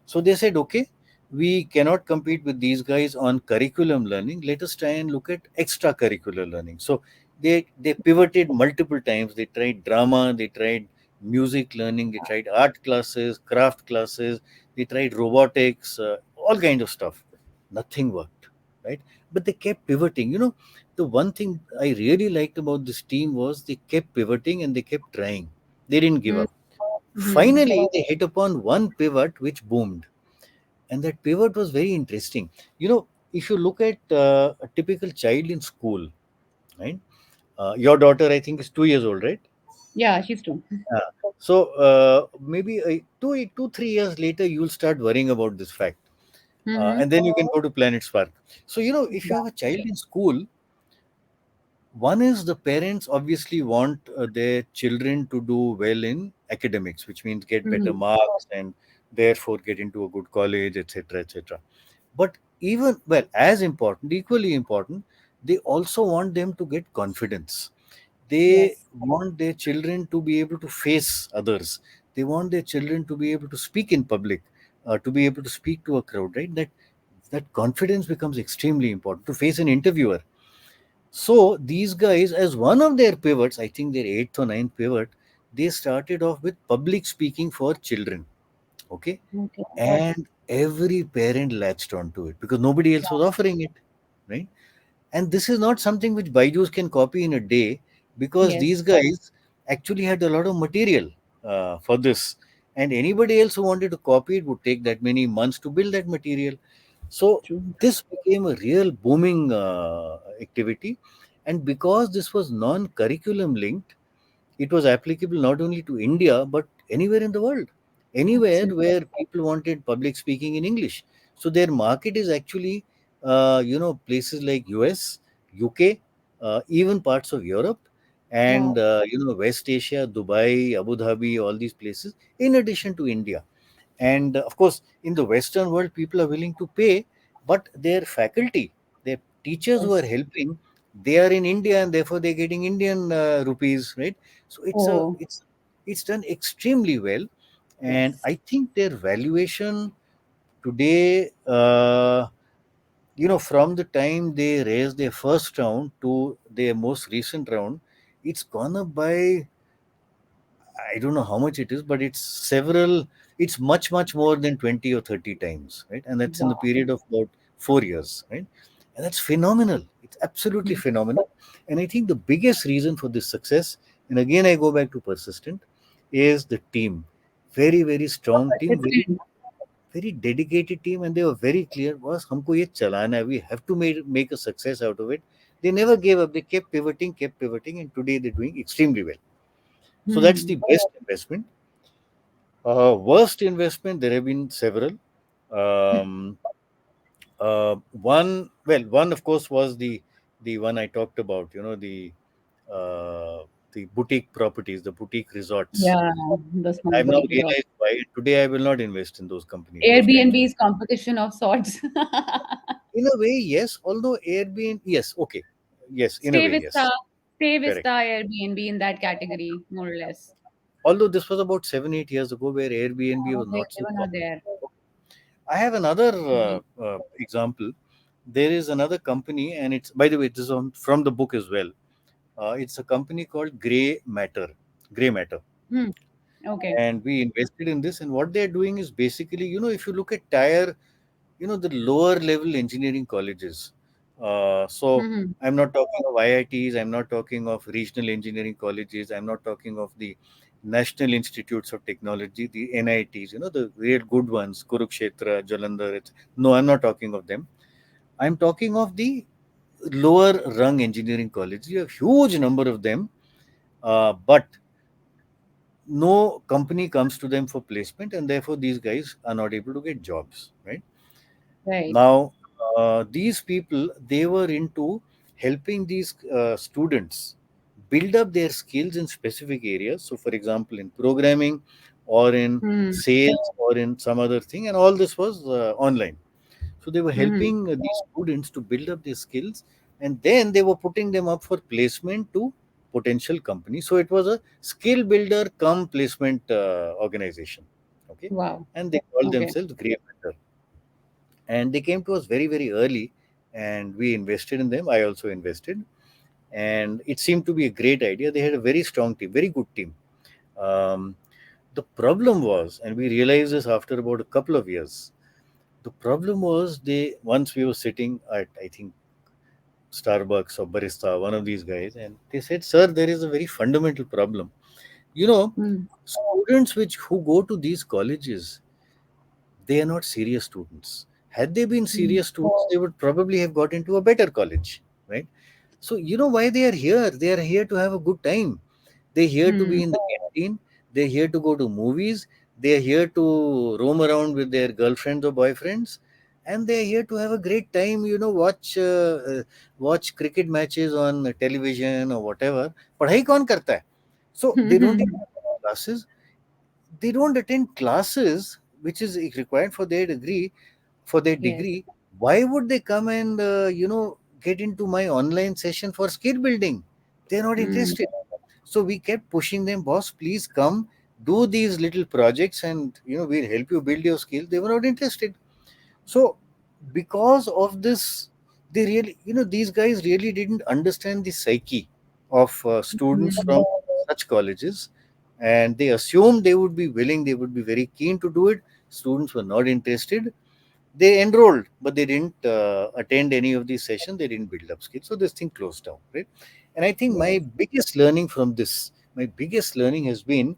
So they said, okay, we cannot compete with these guys on curriculum learning. Let us try and look at extracurricular learning. So they pivoted multiple times. They tried drama, they tried music learning, they tried art classes, craft classes, they tried robotics, all kind of stuff. Nothing worked, right? But they kept pivoting. The one thing I really liked about this team was they kept pivoting and they kept trying. They didn't give up. Mm-hmm. Finally, they hit upon one pivot which boomed. And that pivot was very interesting. If you look at a typical child in school, right? Your daughter, I think, is 2 years old, right? Yeah, she's true. So maybe 2, 3 years later, you'll start worrying about this fact, Mm-hmm. and then you can go to Planet Spark. So if you Yeah. have a child in school, one is the parents obviously want their children to do well in academics, which means get better Mm-hmm. marks and therefore get into a good college, etc., etc. But even, well, as important, equally important, they also want them to get confidence. They Yes. want their children to be able to face others. They want their children to be able to speak in public, to be able to speak to a crowd, right? That confidence becomes extremely important to face an interviewer. So these guys, as one of their pivots, I think their eighth or ninth pivot, they started off with public speaking for children. Okay. Okay. And every parent latched onto it because nobody else was offering it. Right. And this is not something which Byju's can copy in a day, because these Yes. guys actually had a lot of material for this. And anybody else who wanted to copy it would take that many months to build that material. So True. this became a real booming activity. And because this was non curriculum linked, it was applicable not only to India but anywhere in the world, anywhere Absolutely. where people wanted public speaking in English. So their market is actually, places like US, UK, even parts of Europe, and Wow. West Asia, Dubai, Abu Dhabi, all these places, in addition to India. And of course, in the Western world, people are willing to pay, but their faculty, their teachers who are Yes. helping, they are in India, and therefore they're getting Indian rupees, right? So Oh, it's done extremely well. And yes. I think their valuation today, from the time they raised their first round to their most recent round, it's gone up by, I don't know how much it is, but it's much, much more than 20 or 30 times, right? And that's in the Wow. period of about 4 years, right? And that's phenomenal. It's absolutely Hmm. phenomenal. And I think the biggest reason for this success, and again, I go back to persistent, is the team. Very, very strong team, very, Persistent. very dedicated team. And they were very clear, was, humko ye chalana hai. We have to make a success out of it. They never gave up. They kept pivoting, and today they're doing extremely well. So that's the Hmm. best investment. Worst investment, there have been several. Um, one of course was the one I talked about. The boutique properties, the boutique resorts. Yeah, the small I've now boutique resort. realized why. Today, I will not invest in those companies, those kinds of. Airbnb's competition of sorts. In a way, yes. Although Airbnb, yes, okay, yes, in a Stay way, Vista, yes, Stay Vista, correct. Airbnb in that category, more or less. Although this was about 7, 8 years ago, where Airbnb was They not so were not common. there. I have another Right. example. There is another company, and it's, by the way, this is from the book as well. It's a company called Gray Matter, Hmm. Okay. and we invested in this. And what they're doing is basically, if you look at the lower level engineering colleges. So Hmm. I'm not talking of IITs. I'm not talking of regional engineering colleges. I'm not talking of the National Institutes of Technology, the NIITs. The real good ones, Kurukshetra, Jalandhar. No, I'm not talking of them. I'm talking of the lower rung engineering colleges. You have huge number of them, but no company comes to them for placement, and therefore these guys are not able to get jobs, right? Right. Now, these people, they were into helping these students build up their skills in specific areas. So, for example, in programming or in Hmm. sales or in some other thing, and all this was online. So they were Hmm. helping these students to build up their skills, and then they were putting them up for placement to potential companies. So it was a skill builder come placement organization. Okay, Wow. and they called Okay. themselves Grey Matter. And they came to us very, very early, and we invested in them. I also invested, and it seemed to be a great idea. They had a very strong team, very good team. Um, the problem was, and we realized this after about a couple of years, the problem was, they once we were sitting at, I think, Starbucks or Barista, one of these guys, and they said, "Sir, there is a very fundamental problem. You know, Hmm. students who go to these colleges, They are not serious students. Had they been Hmm. serious students, they would probably have got into a better college, right? So you know why they are here? They are here to have a good time. They're here to Hmm. be in the canteen. They're here to go to movies. They're here to roam around with their girlfriends or boyfriends, and they're here to have a great time. You know, watch cricket matches on television or whatever. पढ़ाई कौन करता है? So they don't Hmm. even attend classes. They don't attend classes, which is required for their Yes. degree. Why would they come and get into my online session for skill building? They're not Hmm. interested. So we kept pushing them, boss, please come do these little projects, and we'll help you build your skill. They were not interested. So because of this, they really, these guys really didn't understand the psyche of students Hmm. from such colleges, and they assumed they would be willing, they would be very keen to do it. Students were not interested. They enrolled, but they didn't attend any of these sessions. They didn't build up skills, so this thing closed down, right? And I think Yes. my biggest learning has been,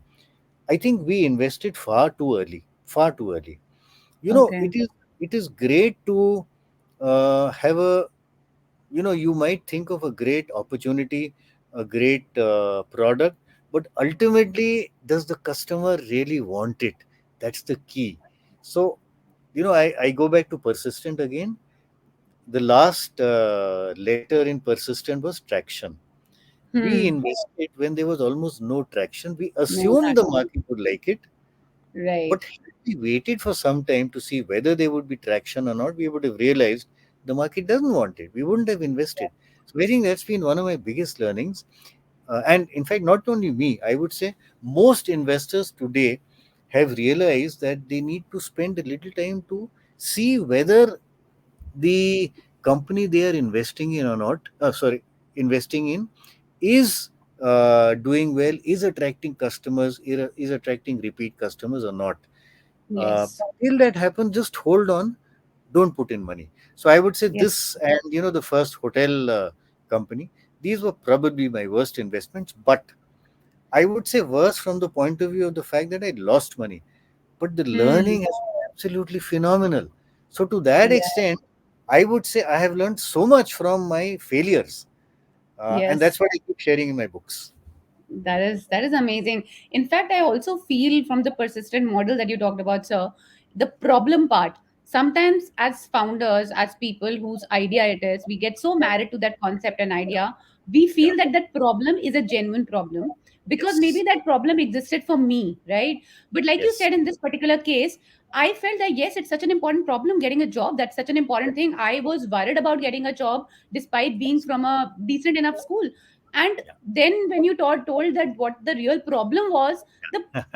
I think we invested far too early. Okay. It is great to have a, you might think of a great opportunity, a great product, but ultimately, does the customer really want it? That's the key. So, I go back to persistent again. The last letter in persistent was traction. We Hmm. invested when there was almost no traction. We No assumed the traction. market would like it, but Right. had we waited for some time to see whether there would be traction or not, we would have realized the market doesn't want it. We wouldn't have invested. So I think that's been one of my biggest learnings. And in fact, not only me, I would say most investors today have realized that they need to spend a little time to see whether the company they are investing in or not, investing in, is doing well, is attracting customers, is attracting repeat customers or not. uh, Yes. Till that happens, just hold on, don't put in money. So I would say Yes. this, and the first hotel company, these were probably my worst investments, but I would say worse from the point of view of the fact that I lost money, but the Hmm. learning has been absolutely phenomenal. So to that Yeah. extent, I would say I have learned so much from my failures, and Yes. that's what I keep sharing in my books. That is amazing. In fact, I also feel from the persistent model that you talked about, sir, the problem part. Sometimes, as founders, as people whose idea it is, we get so married to that concept and idea, we Yeah. feel that that problem is a genuine problem because maybe Yes. that problem existed for me, right? But like you Yes. said in this particular case, I felt that yes, it's such an important problem getting a job. That's such an Yeah. important thing. I was worried about getting a job despite being Yes. from a decent enough school. And Yeah. then when you told that what the real problem was,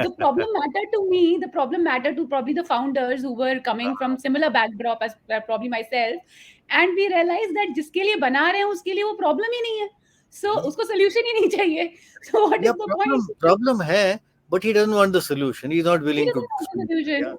the problem mattered to me, the problem mattered to probably the founders who were coming from similar backdrop as probably myself, and we realized that जिसके लिए बना रहे हैं उसके लिए वो problem ही नहीं है, so Hmm. उसको solution ही नहीं चाहिए, so what Yeah. is the point? Problem hai, but he doesn't want the solution. He's not He willing to doesn't want the spend. Yeah. solution. Yeah.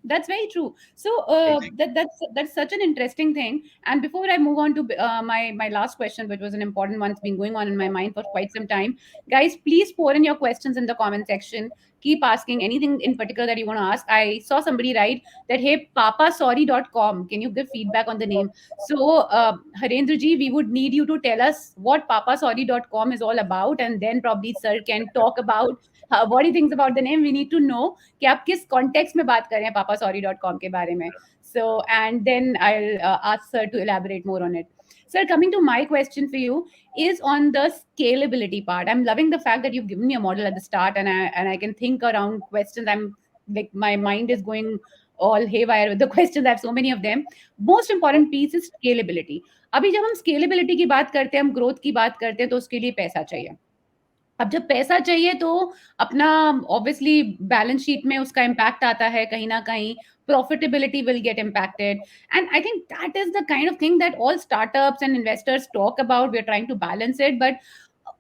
That's very true. So Exactly. that's such an interesting thing. And before I move on to my last question, which was an important one, it's been going on in my mind for quite some time. Guys, please pour in your questions in the comment section. Keep asking anything in particular that you want to ask. I saw somebody write that, hey, papasorry.com. Can you give feedback on the name? So, Harendra ji, we would need you to tell us what papasorry.com is all about. And then probably sir can talk about what he thinks about the name. We need to know कि आप किस context में बात कर रहे हैं papasori.com के बारे में. So, and then I'll ask sir to elaborate more on it. Sir, coming to my question for you is on the scalability part. I'm loving the fact that you've given me a model at the start, and I can think around questions. I'm like my mind is going all haywire with the questions. I have so many of them. Most important piece is scalability. अभी जब हम scalability की बात करते हैं, हम growth की बात करते हैं, तो उसके लिए पैसा चाहिए. अब जब पैसा चाहिए तो अपना ऑब्वियसली बैलेंस शीट में उसका इम्पैक्ट आता है कहीं ना कहीं. Profitability will get impacted, and I think that is the kind of thing that all startups and investors talk about. We're trying to balance it, but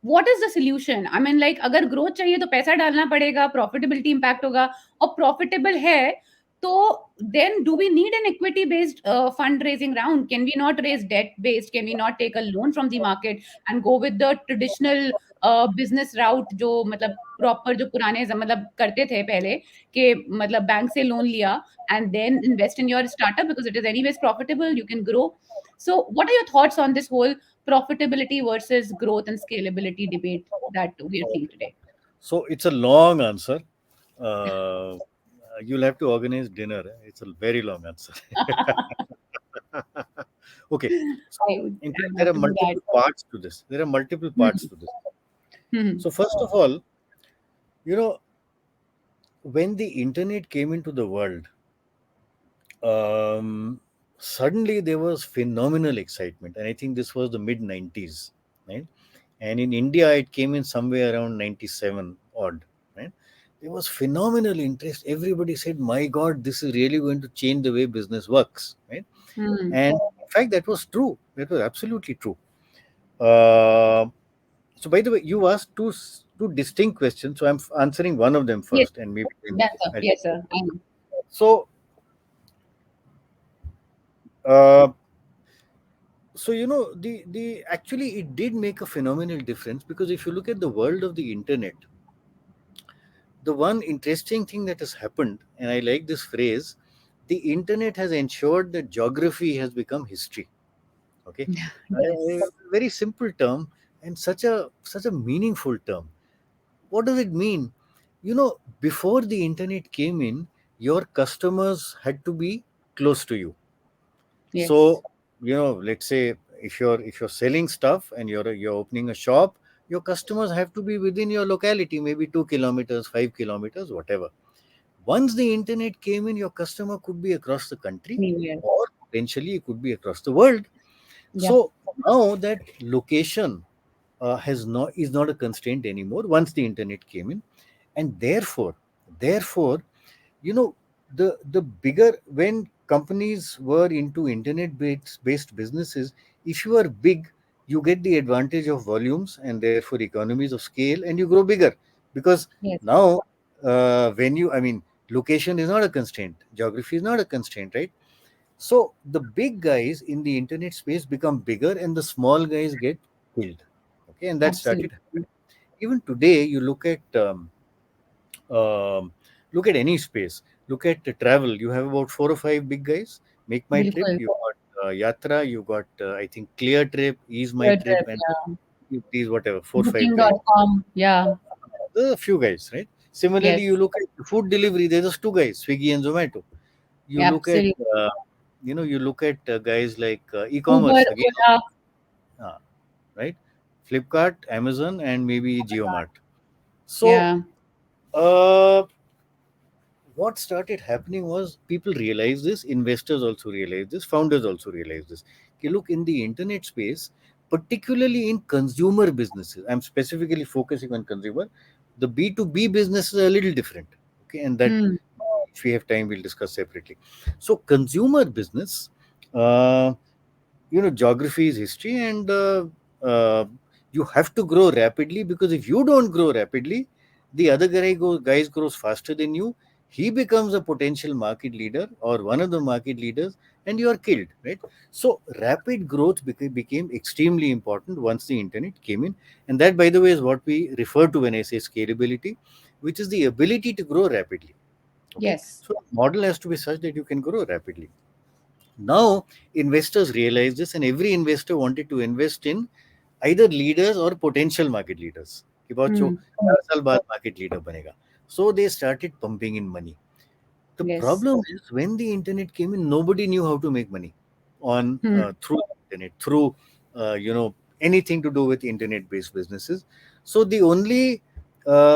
what is the solution? I mean, like, अगर growth चाहिए तो पैसा डालना पड़ेगा, profitability impact होगा, और profitable है तो then do we need an equity based fundraising round? Can we not raise debt based? Can we not take a loan from the market and go with the traditional business route जो मतलब proper जो पुराने मतलब करते थे पहले, कि मतलब बैंक से लोन लिया and then invest in your startup because it is anyways profitable, you can grow. So what are your thoughts on this whole profitability versus growth and scalability debate that we are seeing today? So it's a long answer. Uh, you'll have to organize dinner. It's a very long answer. Okay. So, in I fact, would there love are to do that. multiple parts to this. There are multiple parts Hmm. to this. Hmm. So, first of all, you know, when the internet came into the world, um, suddenly there was phenomenal excitement. And I think this was the mid 90s, right? And in India, it came in somewhere around 97 odd, right? There was phenomenal interest. Everybody said, my God, this is really going to change the way business works, right? Hmm. And in fact, that was true. That was absolutely true. Uh, so, by the way, you asked two distinct questions. So, I'm answering one of them Yes, first, and maybe then yes, sir. I'll Yes, take it. sir. I know. So, uh, the actually it did make a phenomenal difference, because if you look at the world of the internet, the one interesting thing that has happened, and I like this phrase, the internet has ensured that geography has become history. Okay, a Yes. very simple term, and such a meaningful term. What does it mean? Before the internet came in, your customers had to be close to you. Yes. So, let's say if you're selling stuff and you're opening a shop, your customers have to be within your locality, maybe 2 kilometers, 5 kilometers, whatever. Once the internet came in, your customer could be across the country, Anywhere. or potentially it could be across the world. Yeah. So now that location is not a constraint anymore once the internet came in, and therefore, you know the bigger, when companies were into internet based businesses, if you are big, you get the advantage of volumes and therefore economies of scale, and you grow bigger, because Yes. now, when you I mean location is not a constraint, geography is not a constraint, right? So the big guys in the internet space become bigger and the small guys get killed. Okay, and that started Absolutely. happening. Even today, you look at any space. Look at the travel. You have about four or five big guys. Make My Trip. Bilkul. You got Yatra. You got I think Clear Trip, Ease My Good Trip, trip. and Yeah. these whatever four five guys. Booking.com. Yeah. There are a few guys, right? Similarly, Yes. you look at food delivery. There's just two guys, Swiggy and Zomato. You look at Absolutely. guys like Uber, e-commerce again, Ola. uh, right? Flipkart, Amazon, and maybe GeoMart. So. Yeah. Uh, what started happening was people realized this, investors also realized this, founders also realized this. Okay, look, in the internet space, particularly in consumer businesses, I'm specifically focusing on consumer. The B2B business is a little different. Okay, and that, Hmm. if we have time, we'll discuss separately. So, consumer business, uh, geography is history, and uh, you have to grow rapidly, because if you don't grow rapidly, the other guys grows faster than you. He becomes a potential market leader or one of the market leaders, and you are killed, right? So rapid growth became extremely important once the internet came in, and that, by the way, is what we refer to when I say scalability, which is the ability to grow rapidly. Okay, Yes. so the model has to be such that you can grow rapidly. Now, investors realize this, and every investor wanted to invest in either leaders or potential market leaders. कि बहुत जो Hmm. 4 साल बाद market leader बनेगा. So they started pumping in money. The Yes. problem is, when the internet came in, nobody knew how to make money on Hmm. through the internet, through anything to do with internet-based businesses. So the only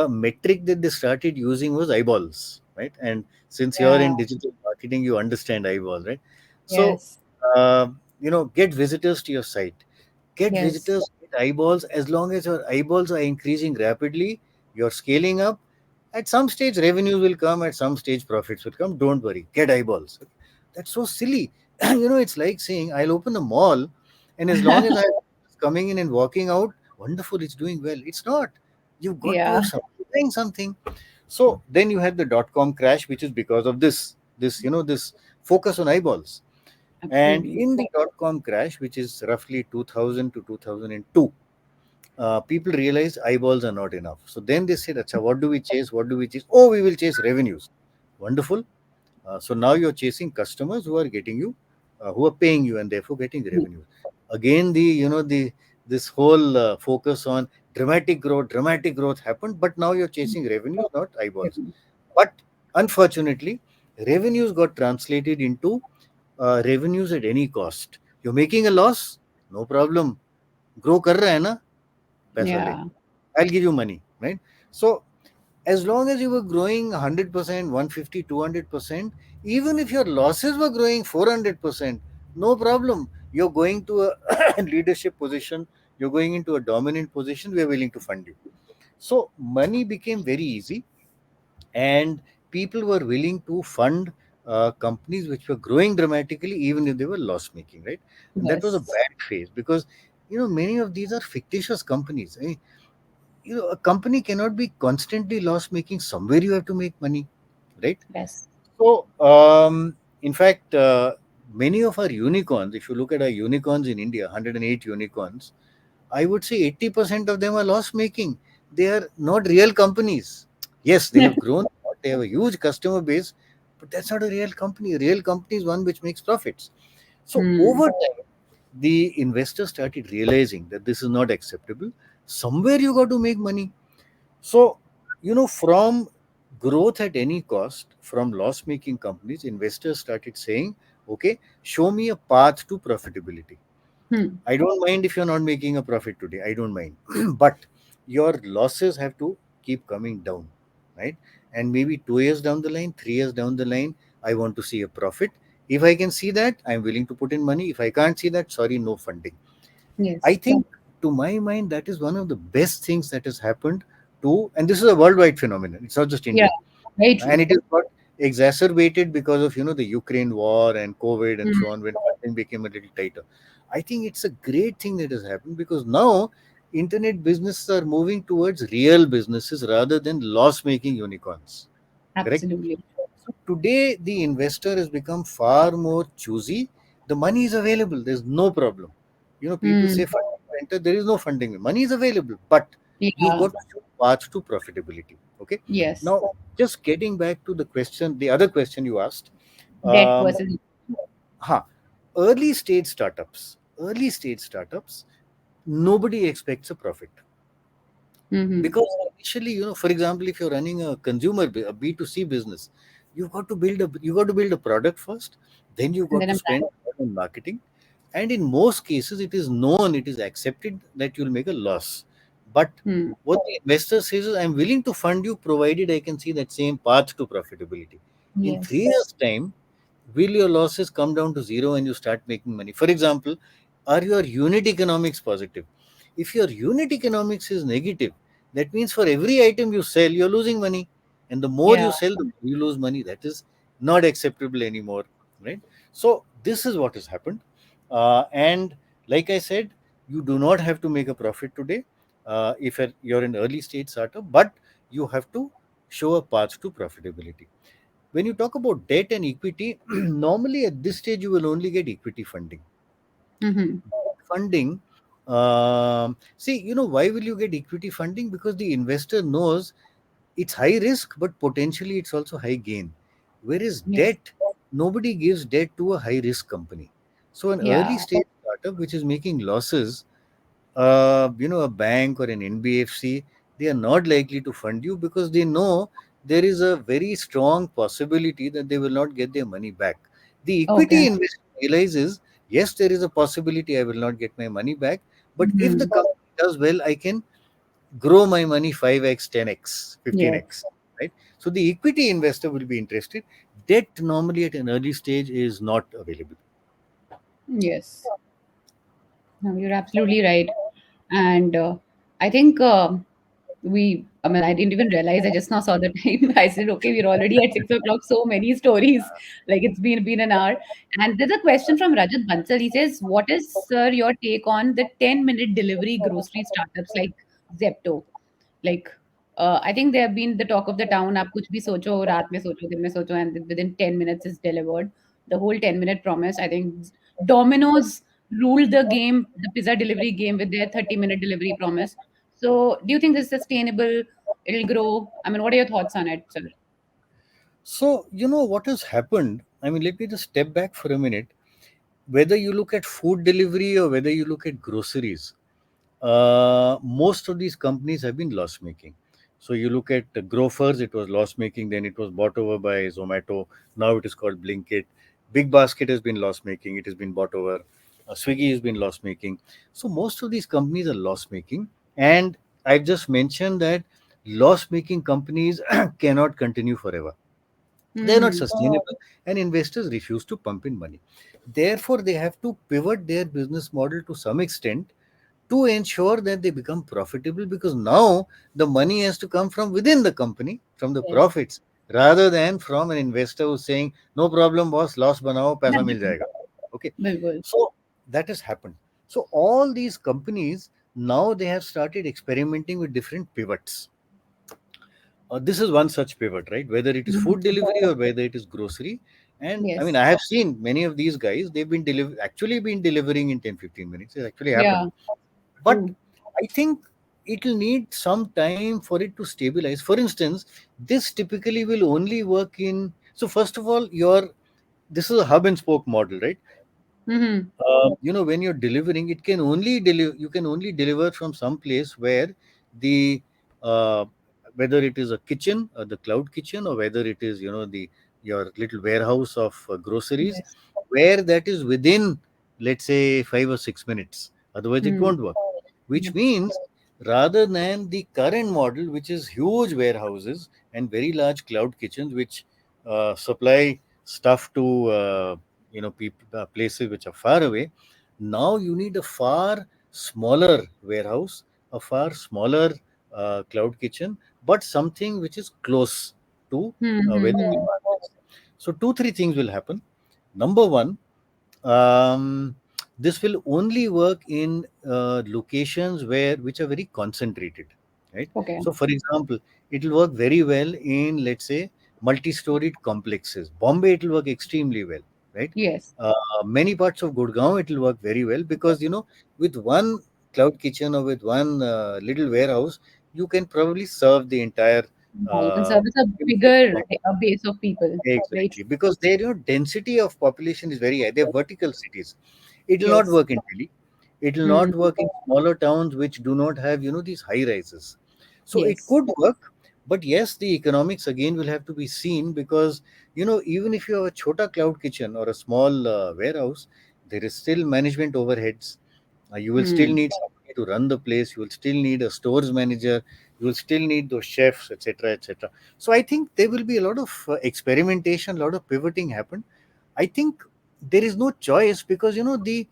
metric that they started using was eyeballs, right? And since you're Yeah. in digital marketing, you understand eyeballs, right? So Yes. get visitors to your site, get Yes. visitors, get eyeballs. As long as your eyeballs are increasing rapidly, you're scaling up. At some stage, revenues will come. At some stage, profits will come. Don't worry. Get eyeballs. That's so silly. It's like saying, I'll open a mall, and as long as I'm coming in and walking out, wonderful, it's doing well. It's not. You've got to Yeah. have something, doing something. So then you had the dot-com crash, which is because of this focus on eyeballs. And Absolutely. in the dot-com crash, which is roughly 2000 to 2002, people realized eyeballs are not enough. So then they said, Acha, what do we chase? What do we chase? Oh, we will chase revenues. Wonderful. So now you're chasing customers who are getting you, who are paying you, and therefore getting revenue. Again, the this whole focus on dramatic growth happened, but now you're chasing revenues, not eyeballs. But unfortunately, revenues got translated into revenues at any cost. You're making a loss, no problem. Grow कर रहा है ना, पैसा ले. Yeah. I'll give you money, right? So as long as you were growing 100%, 150, 200%, even if your losses were growing 400%, no problem. You're going to a leadership position, you're going into a dominant position, we are willing to fund you. So money became very easy, and people were willing to fund companies which were growing dramatically, even if they were loss making, right? And that was a Yes. bad phase because many of these are fictitious companies. I mean, a company cannot be constantly loss making. Somewhere you have to make money, right? Yes. So in fact, many of our unicorns, if you look at our unicorns in India, 108 unicorns, I would say 80% of them are loss making. They are not real companies. Yes, they have grown, they have a huge customer base, but that's not a real company. A real company is one which makes profits. So Hmm. over time, the investors started realizing that this is not acceptable. Somewhere you got to make money. So, from growth at any cost, from loss making companies, investors started saying, okay, show me a path to profitability. Hmm. I don't mind if you're not making a profit today. I don't mind. But your losses have to keep coming down, right? And maybe 2 years down the line, 3 years down the line, I want to see a profit. If I can see that, I'm willing to put in money. If I can't see that, sorry, no funding. I Yes. think, to my mind, that is one of the best things that has happened to, and this is a worldwide phenomenon. It's not just Yeah. India, Very and true. it is got exacerbated because of the Ukraine war and COVID and Hmm. so on, when funding became a little tighter. I think it's a great thing that has happened because now internet businesses are moving towards real businesses rather than loss-making unicorns. Correct? Absolutely. So today the investor has become far more choosy. The money is available. There's no problem. People Hmm. say funding to enter. There is no funding. Money is available, but you've Yeah. got to show path to profitability. Okay. Yes. Now, just getting back to the question, the other question you asked. Debt Um, versus. huh, early stage startups. Early stage startups. Nobody expects a profit Mm-hmm. because initially, for example, if you're running a a B2C business, you got to build a product first, then you And got then to I'm spend on marketing, and in most cases it is known, it is accepted that you'll make a loss. But done. what the investor says is, I'm willing to fund you provided I can see that same path to profitability. In three Yes. years time, will your losses come down to zero and you start making money? For example, are your unit economics positive? If your unit economics is negative, that means for every item you sell, you're losing money. And the more Yeah. you sell, the more you lose money. That is not acceptable anymore. Right? So, this is what has happened. And like I said, you do not have to make a profit today if you're an early stage startup, but you have to show a path to profitability. When you talk about debt and equity, normally at this stage, you will only get equity funding. Mm-hmm. Funding, see, why will you get equity funding? Because the investor knows it's high risk, but potentially it's also high gain. Whereas Yes. debt, nobody gives debt to a high risk company. So an early Yeah. stage startup which is making losses, a bank or an NBFC, they are not likely to fund you because they know there is a very strong possibility that they will not get their money back. The Okay. equity investor realizes, yes, there is a possibility I will not get my money back, but if the Mm-hmm. company does well, I can grow my money 5x, 10x, Yes. 15x, right? So the equity investor will be interested. Debt normally at an early stage is not available. Yes. No, you're absolutely right. And I think I mean, I didn't even realize. I just now saw the time. I said, okay, we're already at 6 o'clock. So many stories. Like it's been an hour. And there's a question from Rajat Bansal. He says, what is, sir, your take on the 10-minute delivery grocery startups like Zepto? Like, I think they have been the talk of the town. आप कुछ भी सोचो, रात में सोचो, दिन में सोचो, and within 10 minutes is delivered. The whole 10-minute promise. I think Domino's ruled the game, the pizza delivery game, with their 30-minute delivery promise. So, do you think this is sustainable? It'll grow. I mean, what are your thoughts on it, sir? So, what has happened? I mean, let me just step back for a minute. Whether you look at food delivery or whether you look at groceries, most of these companies have been loss making. So you look at Grofers, it was loss making, then it was bought over by Zomato. Now it is called Blinkit. Big Basket has been loss making, it has been bought over. Swiggy has been loss making. So most of these companies are loss making. And I've just mentioned that loss making companies cannot continue forever. They are not Hmm. sustainable, and investors refuse to pump in money. Therefore, they have to pivot their business model to some extent to ensure that they become profitable, because now the money has to come from within the company, from the Yes. profits, rather than from an investor who's saying, no problem, boss, loss banao, paisa mil jayega. Okay. Bilkul. So that has happened. So all these companies now they have started experimenting with different pivots. This is one such pivot, right? Whether it is Mhm. food delivery or whether it is grocery. And I mean, Yes. I have seen many of these guys, they've been actually been delivering in 10-15 minutes. It actually happened. Yeah. But True. I think it'll need some time for it to stabilize. For instance, this typically will only work in. So, first of all, this is a hub and spoke model, right? Mm-hmm. When you're delivering, it can only deliver. You can only deliver from some place where the uh, whether it is a kitchen, the cloud kitchen, or whether it is the your little warehouse of groceries, Yes. where that is within, let's say, 5 or 6 minutes. Otherwise, it Hmm. won't work. Which Yep. means, rather than the current model, which is huge warehouses and very large cloud kitchens, which supply stuff to people, places which are far away. Now you need a far smaller warehouse, a far smaller cloud kitchen, but something which is close to where the Mm-hmm. demand is. So two, three things will happen. Number one, um, this will only work in locations which are very concentrated, right? Okay. So for example, it will work very well in, let's say, multi-storied complexes. Bombay, it will work extremely well, right? Yes. Many parts of Gurgaon, it will work very well, because with one cloud kitchen or with one little warehouse, you can probably serve the entire Yeah, you can uh, service a bigger Bombay. base of people. Very Exactly, true. because their density of population is very high. They're vertical cities. It will not Yes. work in Delhi. It will Hmm. not work in smaller towns which do not have these high rises. So it Yes. could work, but yes, the economics again will have to be seen, because even if you have a chota cloud kitchen or a small warehouse, there is still management overheads. You will still Hmm. need somebody to run the place. You will still need a stores manager. You will still need those chefs, etc., etc. So I think there will be a lot of experimentation, a lot of pivoting happen. I think there is no choice, because the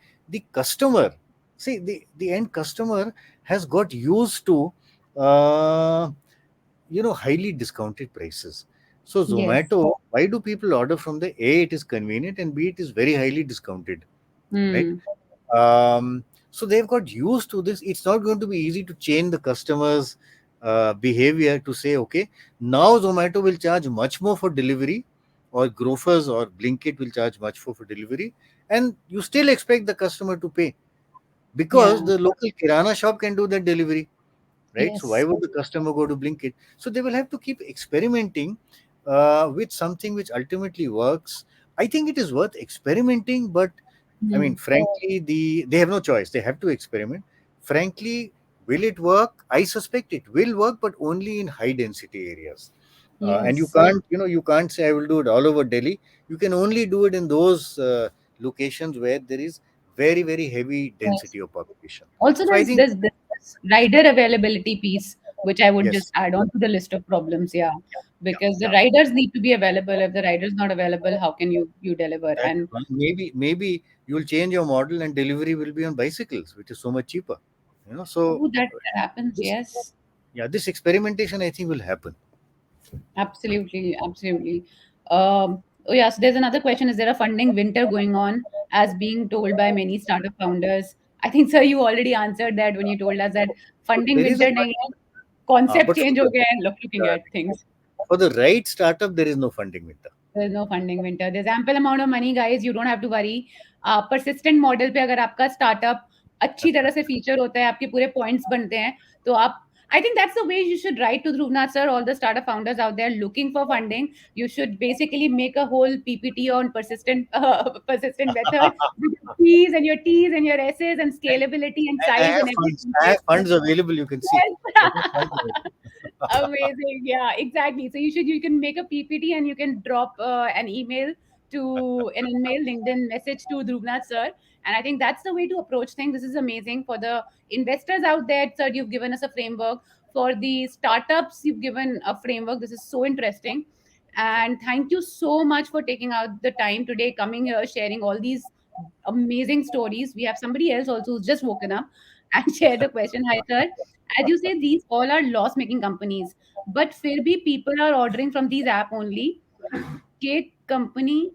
customer, see, the end customer has got used to uh, highly discounted prices. So Yes. Zomato, why do people order from the A? It is convenient, and B, it is very highly discounted, right? Hmm. So they've got used to this. It's not going to be easy to change the customers' behavior to say, okay, now Zomato will charge much more for delivery, or Grofers or Blinkit will charge much more for delivery, and you still expect the customer to pay, because Yeah. the local Kirana shop can do that delivery, right? So why Yes. would the customer go to Blinkit? So they will have to keep experimenting with something which ultimately works. I think it is worth experimenting, but I mean, Hmm. frankly, they have no choice. They have to experiment. Frankly, will it work? I suspect it will work, but only in high density areas. And you Yes. can't, you can't say I will do it all over Delhi. You can only do it in those locations where there is very, very heavy Yes. density of population. Also, So I think there's this rider availability piece, which I would yes, just add on to the list of problems. Yeah, yeah, because the yeah. riders need to be available. If the rider's not available, how can you deliver? That is And one. Maybe you'll change your model and delivery will be on bicycles, which is so much cheaper. So oh, that happens. this, Yes, yeah, this experimentation I think will happen. absolutely, absolutely. Oh yes, there's another question. Is there a funding winter going on, as being told by many startup founders? I think, sir, you already answered that when you told us that So funding there is a winter nahi hai, concept but change ho gaya hai, looking at things. for the right startup there is no funding winter. There's no funding winter. There's ample amount of money, guys. You don't have to worry. persistent model पे अगर आपका startup अच्छी तरह से feature होता है, आपके पूरे points बनते हैं, तो आप, I think that's the way you should write to Dhruv Nath sir. All the startup founders out there looking for funding, you should basically make a whole PPT on persistent method with your P's and your T's and your S's and scalability and And I size have and funds. everything. I have funds available. You can see. I have funds available. Amazing. Yeah, exactly. So you can make a PPT and you can drop an email, LinkedIn message to Dhruvnath sir. And I think that's the way to approach things. This is amazing for the investors out there, sir. You've given us a framework. For the startups, you've given a framework. This is so interesting. And thank you so much for taking out the time today, coming here, sharing all these amazing stories. We have somebody else also who's just woken up and shared the question. Hi, sir. As you say, these all are loss making companies, but फिर भी people are ordering from these app only. के company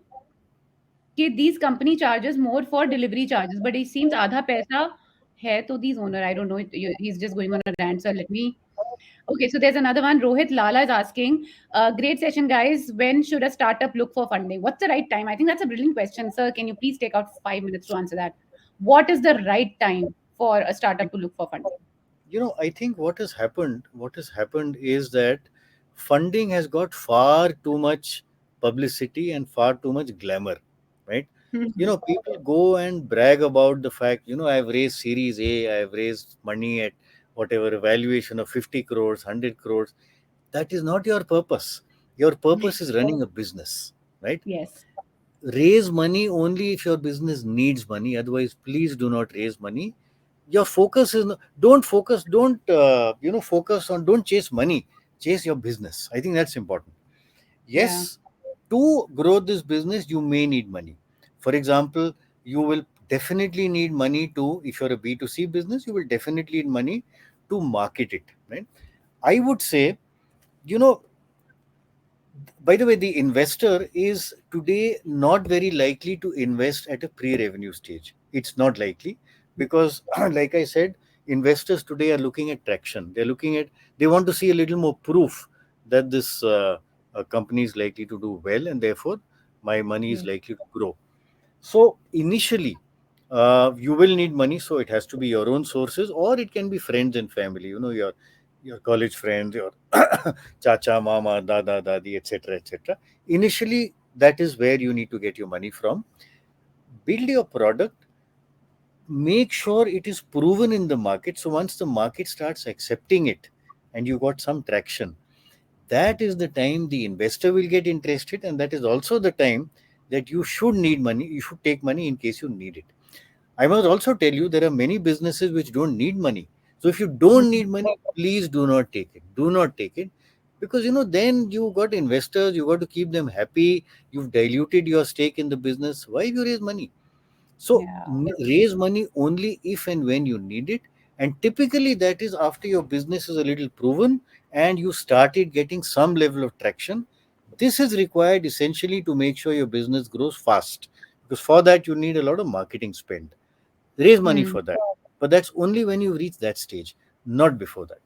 के these company charges more for delivery charges, but it seems आधा पैसा है तो these owner, I don't know, he's just going on a rant, so let me. Okay, so there's another one. Rohit Lala is asking, great session, guys. When should a startup look for funding? What's the right time? I think that's a brilliant question, sir. Can you please take out 5 minutes to answer that? What is the right time for a startup to look for funding? I think what has happened is that funding has got far too much publicity and far too much glamour, right? People go and brag about the fact, I've raised Series A, I've raised money at whatever valuation of 50 crores, 100 crores. That is not your purpose. Your purpose is running a business, right? Yes. Raise money only if your business needs money. Otherwise, please do not raise money. Your focus is don't focus, don't focus on, don't chase money, chase your business. I think that's important. Yeah. Yes, to grow this business you may need money. For example, you will definitely need money to, if you're a B2C business, you will definitely need money to market it, right? I would say, you know by the way, the investor is today not very likely to invest at a pre-revenue stage. It's not likely because, like I said, investors today are looking at traction. They want to see a little more proof that this company is likely to do well, and therefore my money is Yes. likely to grow. So initially, you will need money. So it has to be your own sources, or it can be friends and family. Your college friends, your chacha, mama, dada, dadi, etc., etc. Initially, that is where you need to get your money from. Build your product. Make sure it is proven in the market. So once the market starts accepting it, and you got some traction, that is the time the investor will get interested, and that is also the time that you should need money. You should take money in case you need it. I must also tell you there are many businesses which don't need money. So if you don't need money, please do not take it. Do not take it, because then you got investors, you got to keep them happy. You've diluted your stake in the business. Why you raise money? So Yeah. raise money only if and when you need it, and typically that is after your business is a little proven and you started getting some level of traction. This is required essentially to make sure your business grows fast, because for that you need a lot of marketing spend. Raise money Hmm. for that, but that's only when you reach that stage, not before that.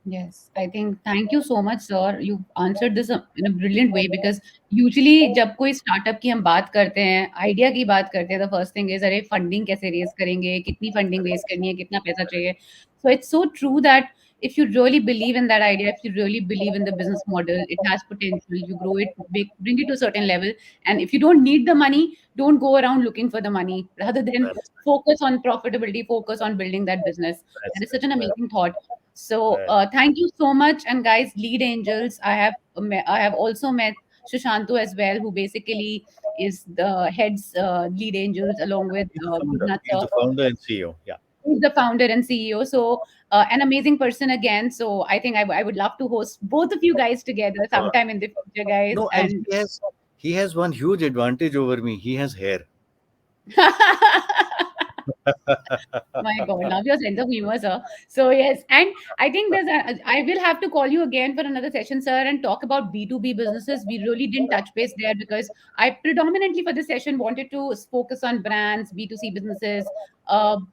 Yes, I think thank you so much, sir. You answered this in a brilliant way because usually जब कोई startup की हम बात करते हैं, idea की बात करते हैं, the first thing is अरे फंडिंग कैसे रेज करेंगे, कितनी फंडिंग रेज करनी है, कितना पैसा चाहिए. So it's so true that if you really believe in that idea, if you really believe in the business model, it has potential. You grow it, bring it to a certain level, and if you don't need the money, don't go around looking for the money. Rather than That's focus on profitability, focus on building that business. That that's is such an right. amazing thought. So That's thank you so much. And guys, lead angels. I have also met Shushantu as well, who basically is the head's lead angels along with He's the founder. Gurnath He's sir. the founder and CEO. Yeah. He's the founder and CEO. So an amazing person again. So I think I would love to host both of you guys together Uh, sometime in the future, guys. no, and And he has one huge advantage over me. He has hair. my God, love your sense of humor, sir. So yes, and I think I will have to call you again for another session, sir, and talk about B2B businesses. We really didn't touch base there because I predominantly for this session wanted to focus on brands, B2C businesses,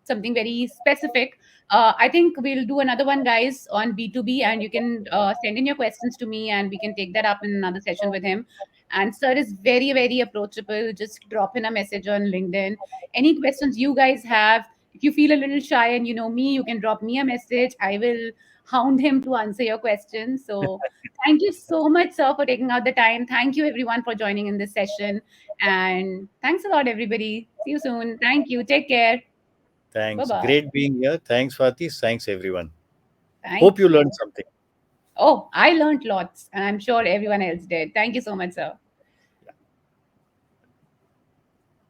something very specific. I think we'll do another one, guys, on B2B, and you can send in your questions to me, and we can take that up in another session with him. And sir is very, very approachable. Just drop in a message on LinkedIn. Any questions you guys have, if you feel a little shy and you know me, you can drop me a message. I will hound him to answer your questions. So thank you so much, sir, for taking out the time. Thank you, everyone, for joining in this session. And thanks a lot, everybody. See you soon. Thank you. Take care. Bye Thanks. bye. Great being here. Thanks, Swati. Thanks, everyone. Hope Thank you you. learned something. Oh, I learned lots, and I'm sure everyone else did. Thank you so much, sir.